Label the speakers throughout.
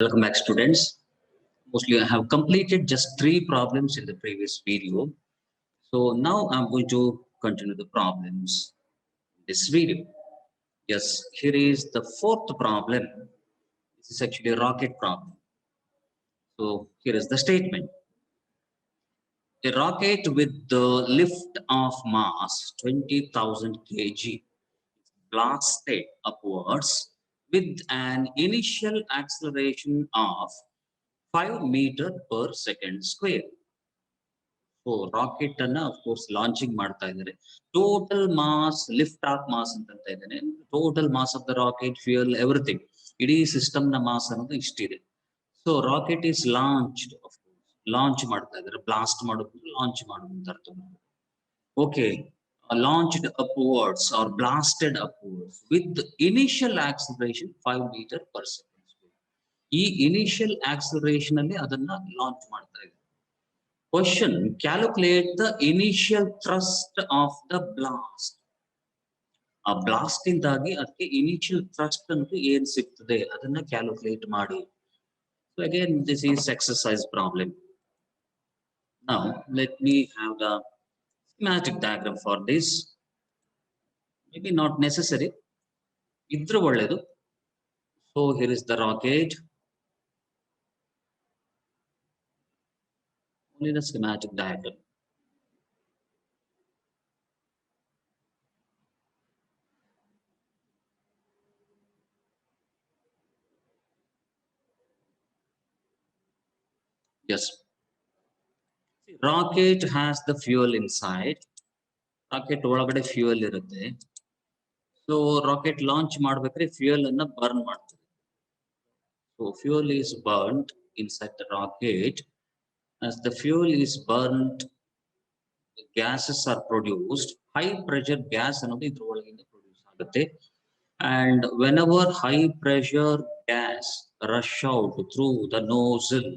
Speaker 1: Welcome back, students. Mostly I have completed just 3 problems in the previous video. So now I'm going to continue the problems in this video. Yes, here is the 4th problem. This is actually a rocket problem. So here is the statement. A rocket with the lift of mass 20,000 kg blasted upwards with an initial acceleration of 5 meter per second square. So rocket ಅನ್ನ of course launching ಮಾಡ್ತಾ ಇದ್ದಾರೆ. Total mass lift off mass ಅಂತ ಇದ್ದೇನೆ. Total mass of the rocket, fuel, everything, ಇಡೀ system ನ mass ಅನ್ನೋದು ಇಷ್ಟಿದೆ. So rocket is launched, launch ಮಾಡ್ತಾ ಇದ್ದಾರೆ. ಬ್ಲಾಸ್ಟ್ ಮಾಡೋದು, ಲಾಂಚ್ ಮಾಡೋದು ಅಂತ ಅರ್ಥ. Okay, launched upwards or blasted upwards with initial acceleration 5 metre per second. ಈ ಇನಿಷಿಯಲ್ ಆಕ್ಸಿಲರೇಷನ್ ಅಲ್ಲಿ ಅದನ್ನ ಲಾಂಚ್ ಮಾಡ್ತಾ ಇದ್ದಾರೆ. Question: calculate the initial thrust of the blast. ಆ ಬ್ಲಾಸ್ಟ್ ಇಂದಾಗಿ ಅದಕ್ಕೆ ಇನಿಷಿಯಲ್ ಥ್ರಸ್ಟ್ ಅಂತ ಏನ್ ಸಿಗ್ತದೆ ಅದನ್ನ ಕ್ಯಾಲ್ಕುಲೇಟ್ ಮಾಡಿ. So again, this is exercise problem. Now let me have the schematic diagram for this. Maybe not necessary. ಇದ್ರೆ ಒಳ್ಳೆಯದು. So here is the rocket. Only the schematic diagram. Yes. Rocket has the fuel inside. Rocket ಒಳಗಡೆ fuel ಇರುತ್ತೆ. So rocket launch ಮಾಡ್ಬೇಕಾದ್ರೆ fuel ಅನ್ನ burn ಮಾಡ್ತದೆ. So fuel is burned inside the rocket. as the fuel is burnt, the gases are produced. High pressure gas ಅನ್ನೋದು ಇದ್ರ ಒಳಗಿಂದ produce ಆಗುತ್ತೆ. and whenever high pressure gas rush out through the nozzle,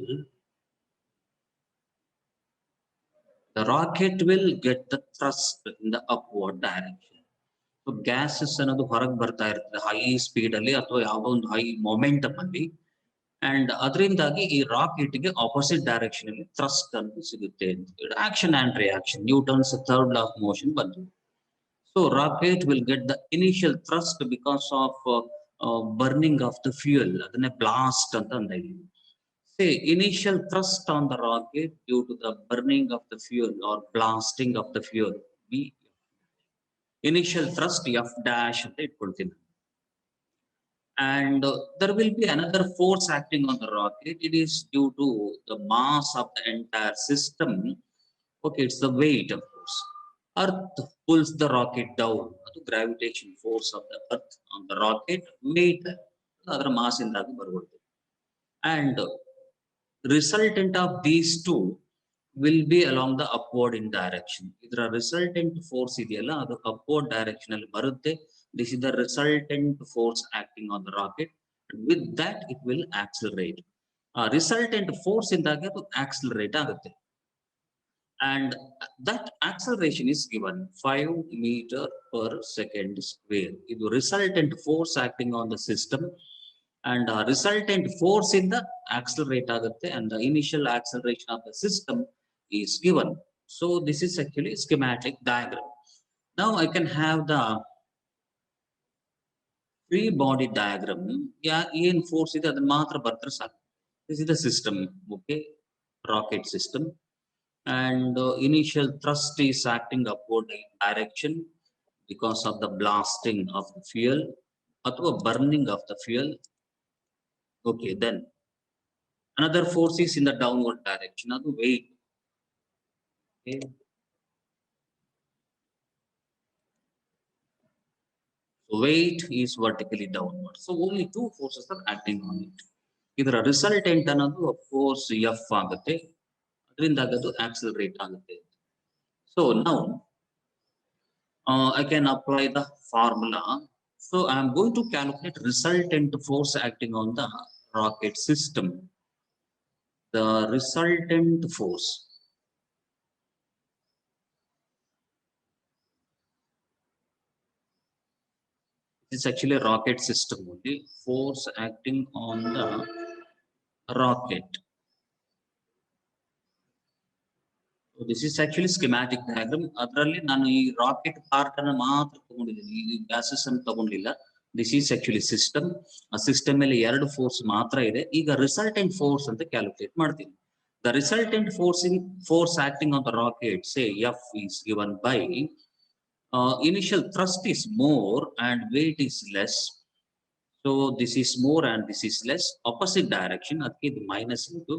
Speaker 1: the rocket will get the thrust in the upward direction. So gases ಅನ್ನೋದು ಹೊರಗೆ ಬರ್ತಾ ಇರ್ತದೆ high speed ಅಲ್ಲಿ ಅಥವಾ ಯಾವುದೋ ಒಂದು ಹೈ ಮೊಮೆಂಟಮ್ ಅಲ್ಲಿ. ಅಂಡ್ ಅದರಿಂದಾಗಿ ಈ ರಾಕೆಟ್ ಗೆ ಆಪೋಸಿಟ್ ಡೈರೆಕ್ಷನ್ ಅಲ್ಲಿ ಥ್ರಸ್ಟ್ ಅಂತ ಸಿಗುತ್ತೆ. Action and reaction, Newton's third law of motion ಬಂತು. So rocket will get the initial thrust because of burning of the fuel. ಅದನ್ನೇ ಬ್ಲಾಸ್ಟ್ ಅಂತ ಅಂದಿದ್ದೀವಿ. Say initial thrust on the rocket due to the burning of the fuel or blasting of the fuel. Initial thrust F dash ಅಂತ ಇಟ್ಕೊಳ್ತೀನಿ. And there will be another force acting on the rocket. It is due to the mass of the entire system. Okay, it's the weight, of course. Earth pulls the rocket down. The gravitation force of the earth on the rocket weight ಅದರ mass ಇಂದಾಗಿ ಬರುತ್ತೆ. And resultant of these two will be along the upward in direction. ಇದರ resultant force ಇದೆಯಲ್ಲ ಅದು upward direction ಅಲ್ಲಿ ಬರುತ್ತೆ. This is the resultant force acting on the rocket. With that it will accelerate. Resultant force ಇಂದಾಗಿ ಅದು accelerate ಆಗುತ್ತೆ. And that acceleration is given 5 meter per second square. ಇದು resultant force acting on the system. And resultant force in the accelerate ಆಗುತ್ತೆ and the initial acceleration of the system is given. So this is actually schematic diagram. Now I can have the free body diagram. ಏನ್ force ಇದೆ ಅದನ್ನ ಮಾತ್ರ ಬರ್ತಾರೆ ಸಾಕು. This is the system, okay, rocket system. And initial thrust is acting upward in direction because of the blasting of the fuel ಅಥವಾ burning of the fuel. Okay, then another force is in the downward direction, adu weight. Okay. So weight is vertically downward. So only two forces are acting on it. ಇದರ resultant ಅನ್ನೋದು force F ಆಗುತ್ತೆ. ಅದರಿಂದಾಗಿ ಅದು accelerate ಆಗುತ್ತೆ. So now I can apply the formula. So I am going to calculate resultant force acting on the rocket system. The resultant force is actually a rocket system only. Force acting on the rocket. So this is actually schematic diagram. Adralli nanu ee rocket part anna maatra tagondidini. Ee gases anna tagondilla. This is actually system. A system mele ಎರಡು force ಮಾತ್ರ ಇದೆ. ಈಗ resultant force ಅಂತ calculate ಮಾಡ್ತೀನಿ. The resultant force acting on the rocket, say F, is given by initial thrust is more and weight is less. So this is more and this is less. Opposite direction, ಅದಕ್ಕೆ ಇದು minus into.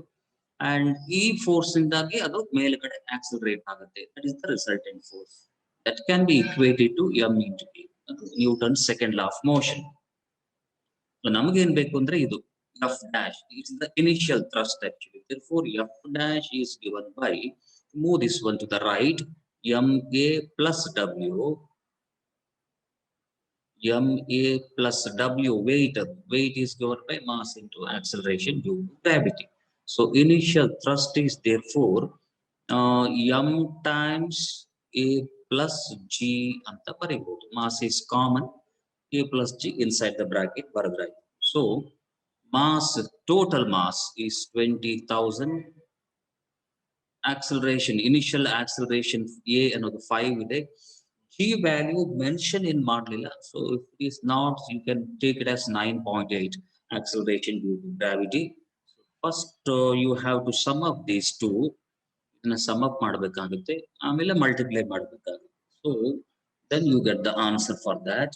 Speaker 1: And ಈ force ಇಂದಾಗಿ ಅದು ಮೇಲ್ಗಡೆ accelerate ಆಗುತ್ತೆ. That is the resultant force. That can be equated to m into a. Newton's second law of motion. So ನಮಗೆ ಏನು ಬೇಕು ಅಂದ್ರೆ ಇದು F dash is the initial thrust actually. Therefore, F dash is given by, move this one to the right, ma plus w, ma plus w, weight is given by mass into acceleration due to gravity. So initial thrust is therefore m times a plus g anta baribodu. Mass is common, a plus g inside the bracket baradrayi. So mass, total mass is 20,000. Acceleration, initial acceleration a another 5 ಇದೆ. G value mentioned in Madlila. So if it is not, you can take it as 9.8 acceleration due to gravity. First, you have to sum up these two. ಇದನ್ನ sum up ಮಾಡಬೇಕಾಗುತ್ತೆ, ಆಮೇಲೆ multiply ಮಾಡಬೇಕಾಗುತ್ತೆ. So then you get the answer for that.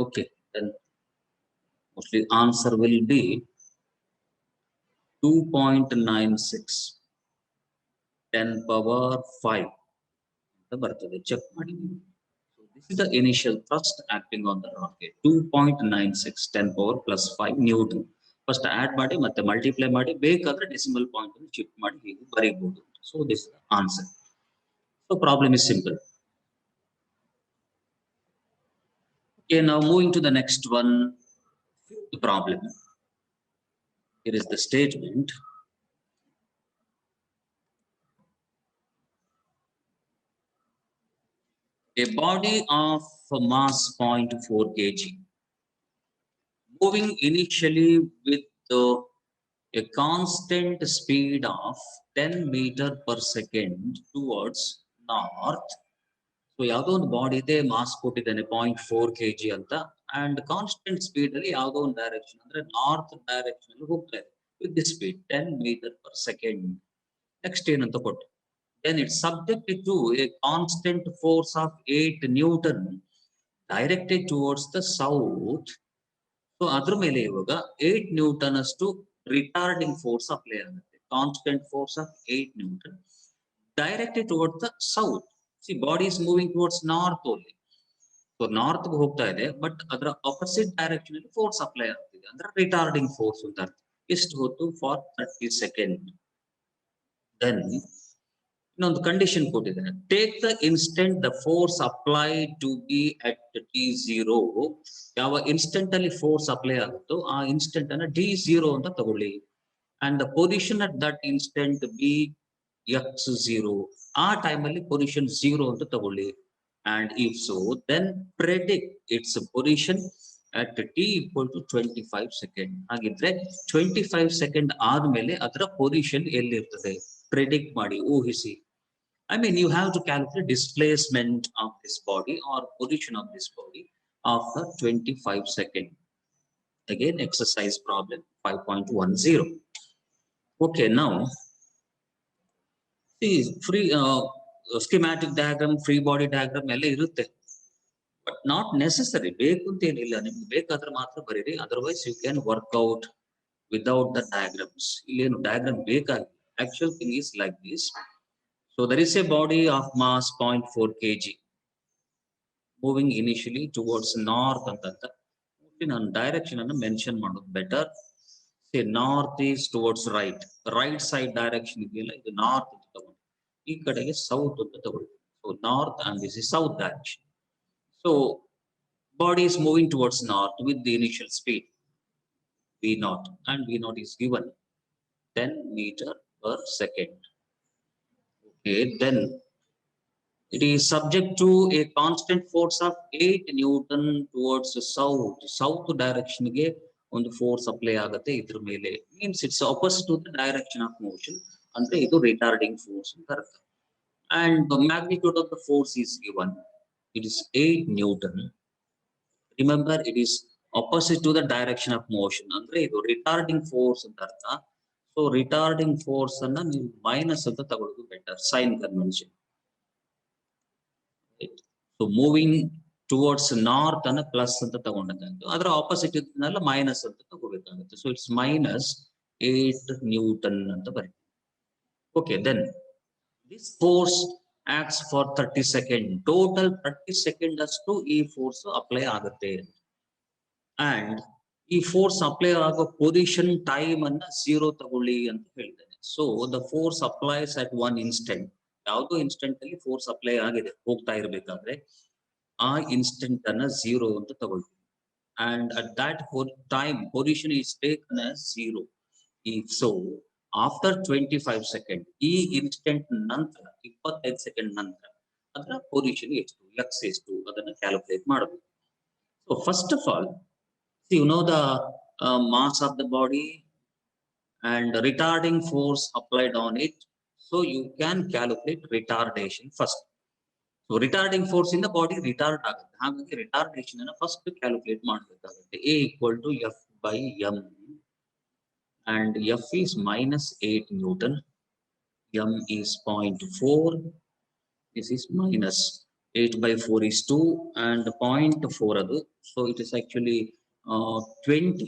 Speaker 1: Okay, then mostly answer will be 2.96 10 power 5 ಅಂತ ಬರ್ತದೆ. Check ಮಾಡಿ. So this is the initial thrust acting on the rocket. 2.96 10 power plus 5 Newton. First add ಮಾಡಿ ಮತ್ತೆ multiply ಮಾಡಿ, ಬೇಕಾದ್ರೆ decimal point ಅನ್ನು shift ಮಾಡಿ ಹೀಗೆ ಬರೀಬಹುದು. So this is the answer. So problem is simple. Okay, now moving to the next one, the problem. Here is the statement. A body of mass 0.4 kg, moving initially with a constant speed of 10 meter per second towards north. So ಯಾವುದೋ ಒಂದು body ಇದೆ, mass ಕೊಟ್ಟಿದ್ದಾನೆ 0.4 kg ಅಂತ, and constant speed ಅಲ್ಲಿ ಯಾವುದೋ ಒಂದು direction ಅಂದ್ರೆ north direction ಅಲ್ಲಿ ಹೋಗ್ತಾ ಇದೆ with the speed 10 meter per second. Next ಏನಂತ ಕೊಟ್ಟು, then it's subjected to a constant force of 8 Newton directed towards the south. So ಅದ್ರ ಮೇಲೆ ಇವಾಗ 8 Newton ಅಷ್ಟು ರಿಟಾರ್ಡಿಂಗ್ ಫೋರ್ಸ್ ಅಪ್ಲೈ ಆಗುತ್ತೆ. Constant force of 8 Newton directed towards the south. See, body is moving towards north only. So north ಗೆ ಹೋಗ್ತಾ ಇದೆ, but ಅದರ opposite direction ಅಲ್ಲಿ ಫೋರ್ಸ್ ಅಪ್ಲೈ ಆಗ್ತಿದೆ, ಅಂದ್ರೆ ರಿಟಾರ್ಡಿಂಗ್ ಫೋರ್ಸ್ ಅಂತ ಅರ್ಥ. ಎಷ್ಟು ಹೊತ್ತು? For 30 seconds. ದೆನ್ ಇನ್ನೊಂದು ಕಂಡೀಷನ್ ಕೊಟ್ಟಿದ್ದಾರೆ, take the instant the force applied to be at t0. ಯಾವ ಇನ್ಸ್ಟೆಂಟ್ ಅಲ್ಲಿ ಫೋರ್ಸ್ ಅಪ್ಲೈ ಆಗುತ್ತೋ ಆ ಇನ್ಸ್ಟೆಂಟ್ ಅನ್ನ d0 ಅಂತ ತಗೊಳ್ಳಿ. And the position at that instant be x0. ಆ ಟೈಮ್ ಅಲ್ಲಿ ಪೊಸಿಷನ್ 0 ಅಂತ ತಗೊಳ್ಳಿ. And if so then predict its position at t equal to 25 seconds. ಹಾಗಿದ್ರೆ 25 seconds ಆದ್ಮೇಲೆ ಅದರ ಪೊಸಿಷನ್ ಎಲ್ಲಿರ್ತದೆ ಪ್ರೆಡಿಕ್ಟ್ ಮಾಡಿ, ಊಹಿಸಿ. I mean, you have to calculate displacement of this body or position of this body after 25 seconds. Again, exercise problem 5.10. Okay, now see, free schematic diagram, free body diagram ಎಲ್ಲ ಇರುತ್ತೆ, but not necessary. ಬೇಕು ಅಂತ ಏನಿಲ್ಲ, ನಿಮ್ಗೆ ಬೇಕಾದ್ರೆ ಮಾತ್ರ ಬರೀರಿ, otherwise you can work out without the diagrams. ಇಲ್ಲೇನು ಡಯಾಗ್ರಾಮ್ ಬೇಕಾಗಿಲ್ಲ. Actual thing is like this. So there is a body of mass 0.4 kg moving initially towards north ಅಂತಂತ. ನಾನು ಡೈರೆಕ್ಷನ್ ಅನ್ನು ಮೆನ್ಷನ್ ಮಾಡೋದು better. Say north is towards right. Right side direction ಇದೆಯಲ್ಲ, ಇದು north ಅಂತ ತಗೊಳ್ಳಿ, ಈ ಕಡೆಗೆ ಸೌತ್ ಅಂತ ತಗೊಳ್ಳಿ. So north and this is south direction. So body is moving towards north with the initial speed v0, and v0 is given 10 meter per second. Okay, then it is subject to a constant force of 8 Newton towards the south. South direction ಗೆ ಒಂದು force apply ಆಗುತ್ತೆ ಇದ್ರ ಮೇಲೆ, means its opposite to the direction of motion, ಅಂದ್ರೆ ಇದು retarding force ಅಂತ ಅರ್ಥ. And the magnitude of the force is given. It is 8 Newton. Remember, it is opposite to the direction of motion. Andre idu retarding force anta artha. So retarding force anna ನೀವು minus anta ತಗೊಳ್ಳೋದು better, sign convention. Right? So moving towards north anna plus anta ತಗೊಂಡಾಗ ಅದರ opposite ಇದನ್ನೆಲ್ಲ minus anta ತಗೋಬೇಕಾಗುತ್ತೆ. So it's minus 8 Newton anta ಬರುತ್ತೆ. Okay, then this force acts for 30 seconds. Total 30 seconds ಅಷ್ಟು ಈ force apply ಆಗುತ್ತೆ. And ಈ force apply ಆಗೋ position time ಅನ್ನ 0 ತಗೊಳ್ಳಿ ಅಂತ ಹೇಳಿದ್ದೇನೆ. So the force applies at one instant. ಯಾವುದೋ ಇನ್ಸ್ಟೆಂಟ್ ಅಲ್ಲಿ ಫೋರ್ಸ್ ಅಪ್ಲೈ ಆಗಿದೆ ಹೋಗ್ತಾ ಇರಬೇಕಾದ್ರೆ, ಆ ಇನ್ಸ್ಟೆಂಟ್ ಅನ್ನ 0 ಅಂತ ತಗೊಳ್ತೀವಿ. And at that time position is taken as 0. If so after 25 second, ಈ ಇನ್ಸ್ಟೆಂಟ್ ನಂತರ 25 ಸೆಕೆಂಡ್ ನಂತರ ಅದರ ಪೊಸಿಷನ್ ಎಷ್ಟು, ಎಕ್ಸ್ ಎಷ್ಟು, ಅದನ್ನ ಕ್ಯಾಲ್ಕುಲೇಟ್ ಮಾಡಬೇಕು. So first of all, you know the mass of the body and retarding force applied on it, so you can calculate retardation first. So retarding force in the body retard ಆಗುತ್ತೆ, ಹಾಗಾಗಿ retardation ಅನ್ನು first calculate ಮಾಡಬೇಕಾಗುತ್ತೆ. A equal to F by M, and F is minus 8 Newton, M is 0.4, this is minus 8 by 4 is 2, and 0.4 adu, so it is actually 20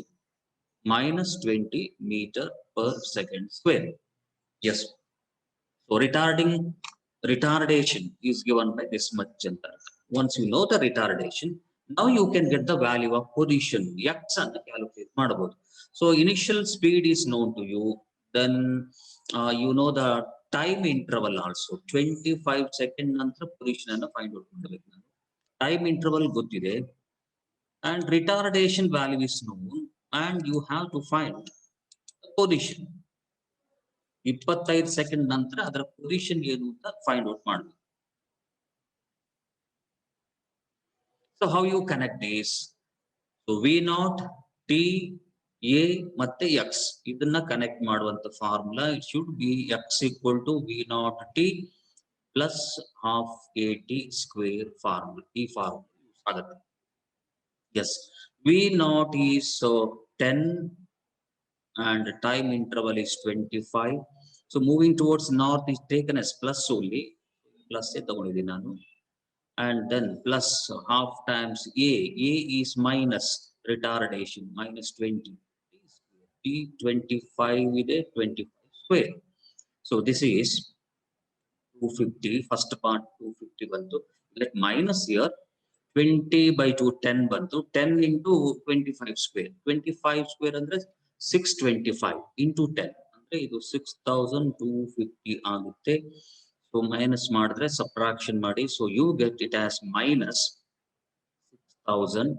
Speaker 1: minus 20 meter per second square. Yes. So retardation is given by this much. Once you know the retardation, now you can get the value of position x and calculate ಮಾಡಬಹುದು. So initial speed is known to you. Then you know the time interval also. 25 second ನಂತರ position ಅನ್ನು find out ಮಾಡಬೇಕು. ನಾನು time interval ಗೊತ್ತಿದೆ, and retardation value is known, and you have to find the position. 25 second ನಂತರ ಅದರ position ಏನು ಅಂತ find out ಮಾಡಬೇಕು. So how you connect this? So V0, T, A ಮತ್ತೆ X ಇದನ್ನ ಕನೆಕ್ಟ್ ಮಾಡುವಂತ formula it should be X equal to V0 T plus half AT square formula. ಈ formula use ಆಗುತ್ತೆ. Yes, V0 is 10 and time interval is 25. So moving towards north is taken as plus only, plus ತಗೊಂಡಿದ್ದೀನಿ ನಾನು, and then plus half times A is minus retardation, minus 20, T 25 with a 25 square. So this is 250, first part 250 ಬಂತು, let minus here 20 by 2 10 ಬಂತು, 10 into 25 square, 25 square ಅಂದ್ರೆ 625 into 10 ಅಂದ್ರೆ ಇದು 6250 ಆಗುತ್ತೆ. So minus ಮಾಡಿದ್ರೆ subtraction ಮಾಡಿ, so you get it as minus 6000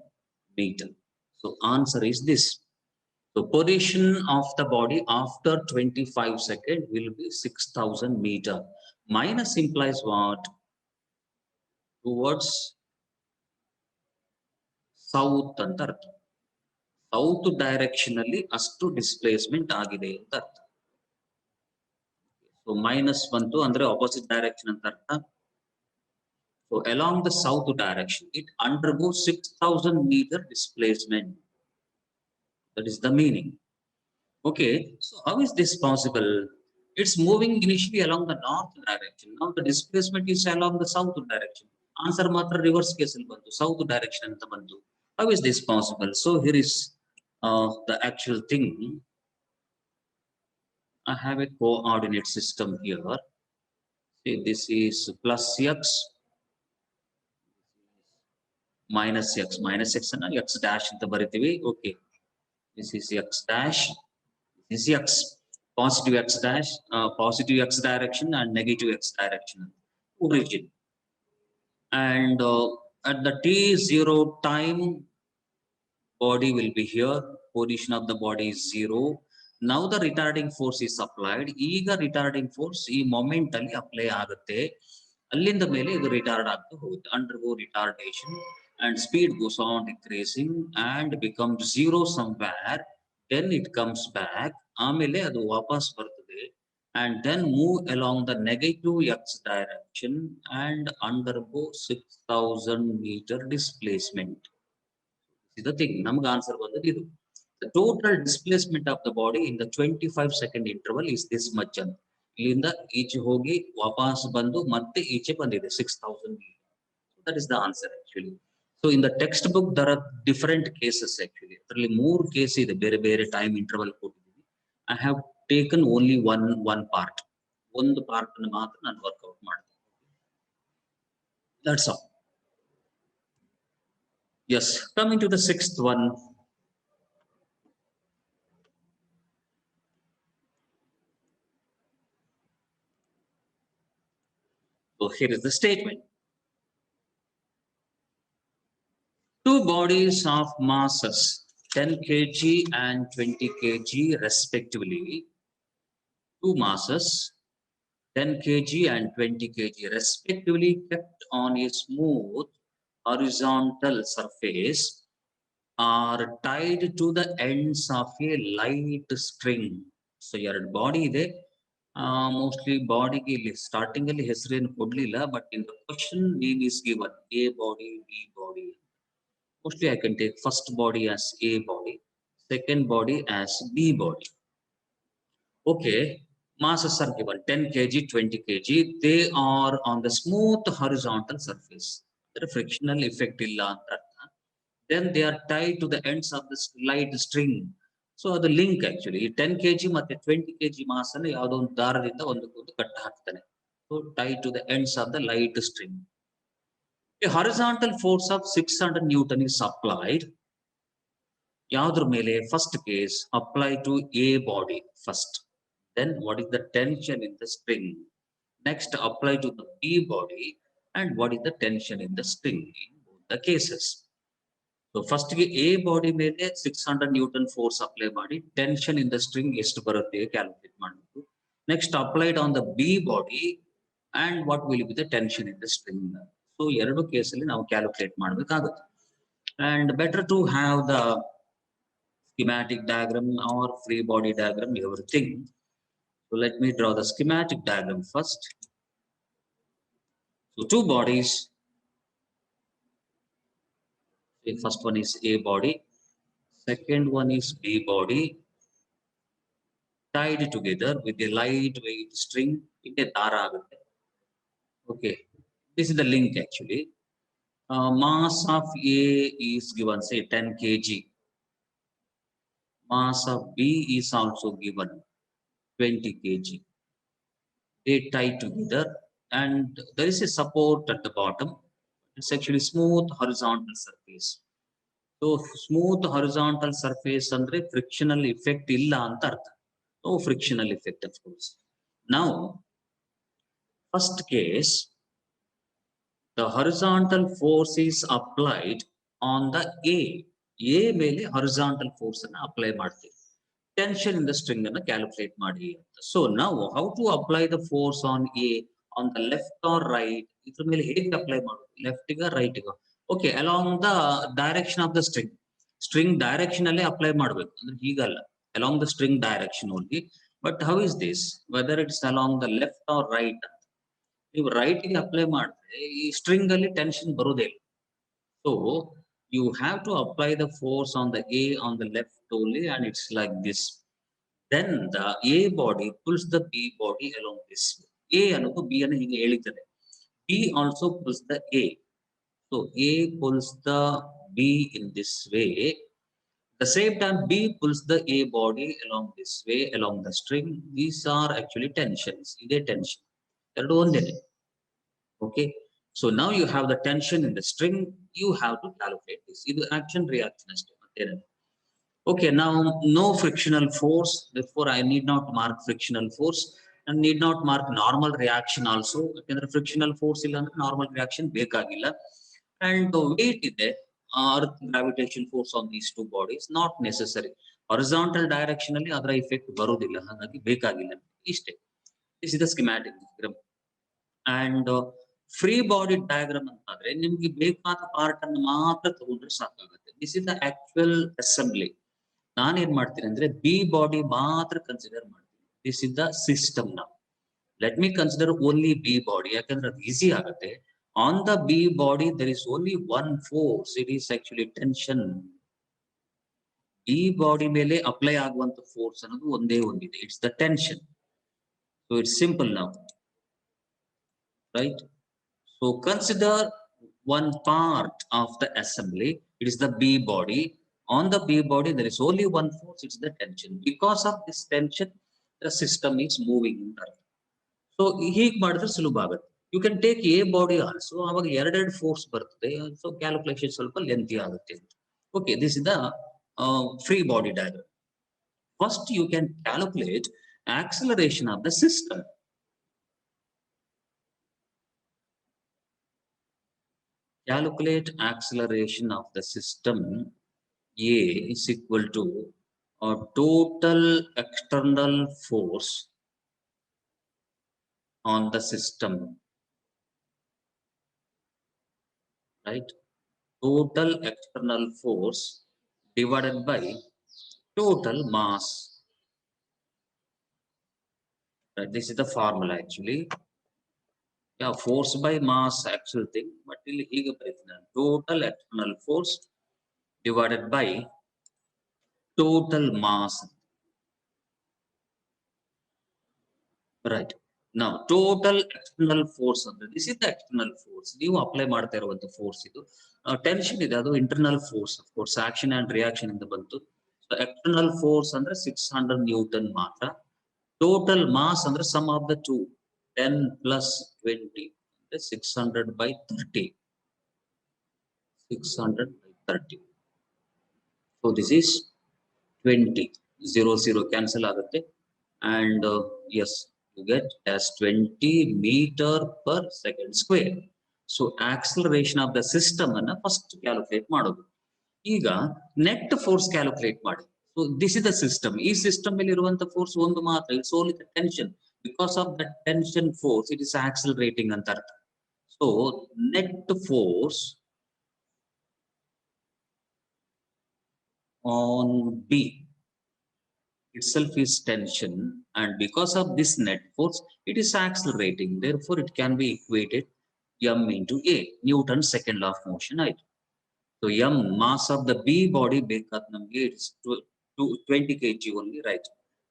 Speaker 1: meter. So answer is this. So position of the body after 25 seconds will be 6000 meter. Minus implies what? Towards south ಅಂತ ಅರ್ಥ. South direction ಅಲ್ಲಿ ಅಷ್ಟು displacement ಆಗಿದೆ ಅಂತ ಅರ್ಥ. So minus ಬಂತು ಅಂದ್ರೆ opposite direction ಅಂತ ಅರ್ಥ. So along the south direction it undergoes 6000 meter displacement. That is the meaning. Okay, so how is this possible? It's moving initially along the north direction. Now the displacement is along the south direction. Answer ಮಾತ್ರ reverse case ಅಲ್ಲಿ ಬಂತು, south direction ಅಂತ ಬಂತು. How is this possible? So here is the actual thing. I have a coordinate system here. See, this is plus x, minus x and x dash ಅಂತ ಬರಿತೀವಿ. Okay, this is x dash, this is x, positive x dash, positive x direction and negative x direction, origin. And at the t0 time, body will be here, position of the body is 0. Now the retarding force is applied. ಈಗ retarding force ಈ moment ಅಲ್ಲಿ apply ಆಗುತ್ತೆ, ಅಲ್ಲಿಂದ ಮೇಲೆ ಇದು retard ಆಗ್ತಾ ಹೋಗುತ್ತೆ, undergo retardation. and speed goes on decreasing and becomes zero somewhere. Then it comes back. ಆಮೇಲೆ ಅದು ವಾಪಸ್ ಬರ್ತದೆ and then move along the negative x direction and undergo 6,000 meter displacement. This is the thing. ನಮ್ಗೆ answer ಬಂದದ್ದು ಇದು. The total displacement of the body in the 25-second interval is this much ಅಂತ. ಇಲ್ಲಿಂದ ಈಚೆ ಹೋಗಿ ವಾಪಸ್ ಬಂದು ಮತ್ತೆ ಈಚೆ ಬಂದಿದೆ 6,000 meter. That is the answer actually. So in the textbook there are different cases actually. There are more cases ಬೇರೆ time interval ಕೊಟ್ಟಿದ್ದೀವಿ. I have taken only one part. ಒಂದು part ಅನ್ನು ಮಾತ್ರ ನಾನು ವರ್ಕೌಟ್ ಮಾಡ್ತೀನಿ. That's all. Yes, coming to the sixth one. So here is the statement. Two bodies of masses 10 kg and 20 kg respectively. Two masses 10 kg and 20 kg respectively kept on a smooth horizontal surface are tied to the ends of a light string. So ಎರಡು body ಇದೆ. Mostly ಬಾಡಿಗೆ ಇಲ್ಲಿ starting ಅಲ್ಲಿ ಹೆಸರೇನು ಕೊಡ್ಲಿಲ್ಲ, but in the question name is given A body, B body. Mostly I can take first body as A body, second body as B body. Okay, masses are given 10 kg, 20 kg. They are on the smooth horizontal surface. There is frictional effect illa anta. Then they are tied to the ends of the light string. So the link actually 10 kg ಮತ್ತೆ 20 kg mass ಅನ್ನು ಯಾವುದೋ ಒಂದು ದಾರದಿಂದ ಒಂದಕ್ಕೊಂದು ಕಟ್ಟ ಹಾಕ್ತಾನೆ. So tied to the ends of the light string. A horizontal force of 600 Newton is applied. ಯಾವುದ್ರ ಮೇಲೆ? First case, apply to A body first. Then what is the tension in the string? Next, apply to the B body, and what is the tension in the string in both the cases. So first A body ಮೇಲೆ 600 Newton force apply ಮಾಡಿ tension in the string ಎಷ್ಟು ಬರುತ್ತೆ calculate ಮಾಡಬೇಕು. Next, applied on the B body, and what will be the tension in the string. So ಎರಡು ಕೇಸಲ್ಲಿ ನಾವು calculate ಮಾಡಬೇಕಾಗುತ್ತೆ. And better to have the schematic diagram or free body diagram, everything. So let me draw the schematic diagram first. So two bodies. The first one is A body, second one is B body, tied together with a lightweight string. Okay, this is the link actually. Mass of A is given, say 10 kg. Mass of B is also given 20 kg. They tie together and there is a support at the bottom. It's actually smooth horizontal surface. So smooth horizontal surface andre frictional effect illa anta artha. No frictional effect of course. Now, first case, the horizontal force is applied on the A. A ಮೇಲೆ horizontal force ಅನ್ನು apply ಮಾಡ್ತೀವಿ. Tension in the string ಅನ್ನು calculate ಮಾಡಿ. So now how to apply the force on A, on the left or right? ಇದ್ರ ಮೇಲೆ ಹೇಗೆ apply ಮಾಡೋದು? Left ಗ right ಗ? Okay, along the direction of the string. String direction ಅಲ್ಲೇ apply ಮಾಡಬೇಕು. ಅಂದ್ರೆ ಹೀಗಲ್ಲ. Along the string direction only. But how is this? Whether it's along the left or right? ನೀವು ರೈಟ್ ಗೆ ಅಪ್ಲೈ ಮಾಡಿದ್ರೆ ಈ ಸ್ಟ್ರಿಂಗ್ ಅಲ್ಲಿ ಟೆನ್ಷನ್ ಬರುವುದೇ ಇಲ್ಲ. So you have to apply the force on the A on the left only and it's like this. Then the A body pulls the B body along this. A ಅನ್ನೋದು B ಅನ್ನು ಹೀಗೆ ಎಳಿತದೆ. B also pulls the A. So A pulls the B in this way. The same time B pulls the A body along this way along the string. These are actually tensions. Ide tension. ಎರಡು ಒಂದೇನೆ. Okay, so now you have the tension in the string. You have to calculate this. Idu action reaction ಅಷ್ಟೇ ಮತ್ತೇನಿಲ್ಲ. Okay, now no frictional force. Therefore, I need not mark frictional force and need not mark normal reaction also. ಯಾಕಂದ್ರೆ frictional force ಇಲ್ಲ ಅಂದ್ರೆ normal reaction ಬೇಕಾಗಿಲ್ಲ. And the weight ಇದೆ. Earth gravitation force on these two bodies not necessary. Horizontal direction ಅಲ್ಲಿ ಅದರ effect ಬರುವುದಿಲ್ಲ, ಹಾಗಾಗಿ ಬೇಕಾಗಿಲ್ಲ ಇಷ್ಟೇ. This is the schematic diagram. And free body diagram ಅಂತಂದ್ರೆ ನಿಮ್ಗೆ ಬೇಕಾದ ಪಾರ್ಟ್ ಅನ್ನು ಮಾತ್ರ ತಗೊಂಡ್ರೆ ಸಾಕಾಗುತ್ತೆ. This is the actual assembly. ನಾನೇನ್ ಮಾಡ್ತೀನಿ ಅಂದ್ರೆ ಬಿ ಬಾಡಿ ಮಾತ್ರ ಕನ್ಸಿಡರ್ ಮಾಡ್ತೀನಿ. This is the system. ನಾವು let me consider only B body, ಯಾಕಂದ್ರೆ ಅದು ಈಸಿ ಆಗುತ್ತೆ. On the B body there is only one force, it is actually tension. ಈ ಬಾಡಿ ಮೇಲೆ ಅಪ್ಲೈ ಆಗುವಂತ ಫೋರ್ಸ್ ಅನ್ನೋದು ಒಂದೇ ಒಂದಿದೆ, it's the tension. So it's simple ನಾವು, right? So consider one part of the assembly. It is the B body. On the B body, there is only one force. It's the tension. Because of this tension, the system is moving in the. So ಹೀಗೆ ಮಾಡಿದ್ರೆ ಸುಲಭ ಆಗುತ್ತೆ. You can take A body also. ಅವಾಗ ಎರಡೆರಡು force ಬರ್ತದೆ. So calculation ಸ್ವಲ್ಪ lengthy ಆಗುತ್ತೆ. Okay, this is the free body diagram. First, you can calculate acceleration of the system. Calculate acceleration of the system. A is equal to total external force on the system, right? Total external force divided by total mass. Right? This is the formula actually. Yeah, force by mass actual thing, but total external force divided by total mass. Right. Now, total external force ಅಂದ್ರೆ this is the external force. ನೀವು apply ಮಾಡ್ತಾ ಇರುವಂತ force ಇದು. Tension ಇದೆ, ಅದು internal force. Of course action and reaction ಇಂದ ಬಂತು. So external force ಅಂದ್ರೆ 600 ನ್ಯೂಟನ್ ಮಾತ್ರ. ಟೋಟಲ್ ಮಾಸ್ ಅಂದ್ರೆ sum of the two, 10 plus 20 ಅಂದ್ರೆ 600 by 30. 600 by 30. So this is 20. 0 cancel ಆಗುತ್ತೆ. And yes, you get as 20 meter per second square. So acceleration of the system ಅನ್ನ first calculate ಮಾಡೋದು. ಈಗ net force calculate ಮಾಡಿ. So this is the system. ಈ system ಮೇಲೆ ಇರುವಂತ force ಒಂದು ಮಾತ್ರ, it's only the tension. Because of the tension force it is accelerating ಅಂತ ಅರ್ಥ. So net force on B itself is tension, and because of this net force it is accelerating. Therefore it can be equated m into a, Newton's second law of motion, right? So m mass of the b body ಬೇಕಾದ ನಮಗೆ it's 20 kg only, right?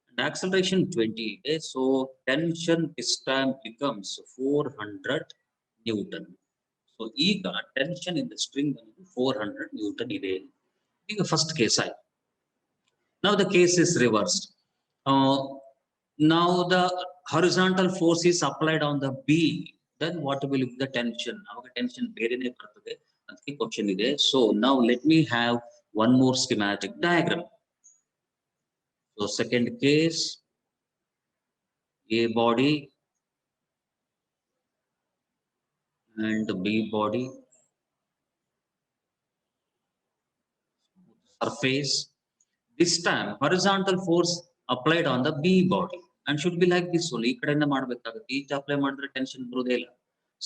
Speaker 1: And acceleration 20 ಇದೆ. So tension this time becomes 400 Newton. So ಈಗ tension in the string 400 Newton ಇದೆ. ಈಗ first case ಆಯ್ತು. Now the case is reversed. Now the horizontal force is applied on the B. Then what will be the tension? Our tension ಬೇರೆನೇ ಬರ್ತದೆ. ಅದಕ್ಕೆ question ಇದೆ. So now let me have one more schematic diagram. So second case, A body and B body, surface. This time horizontal force applied on the B body and should be like this only. ಈ ಕಡೆಯಿಂದ ಮಾಡಬೇಕಾಗುತ್ತೆ. ಈಚೆ apply ಮಾಡಿದ್ರೆ tension ಬರೋದೇ ಇಲ್ಲ.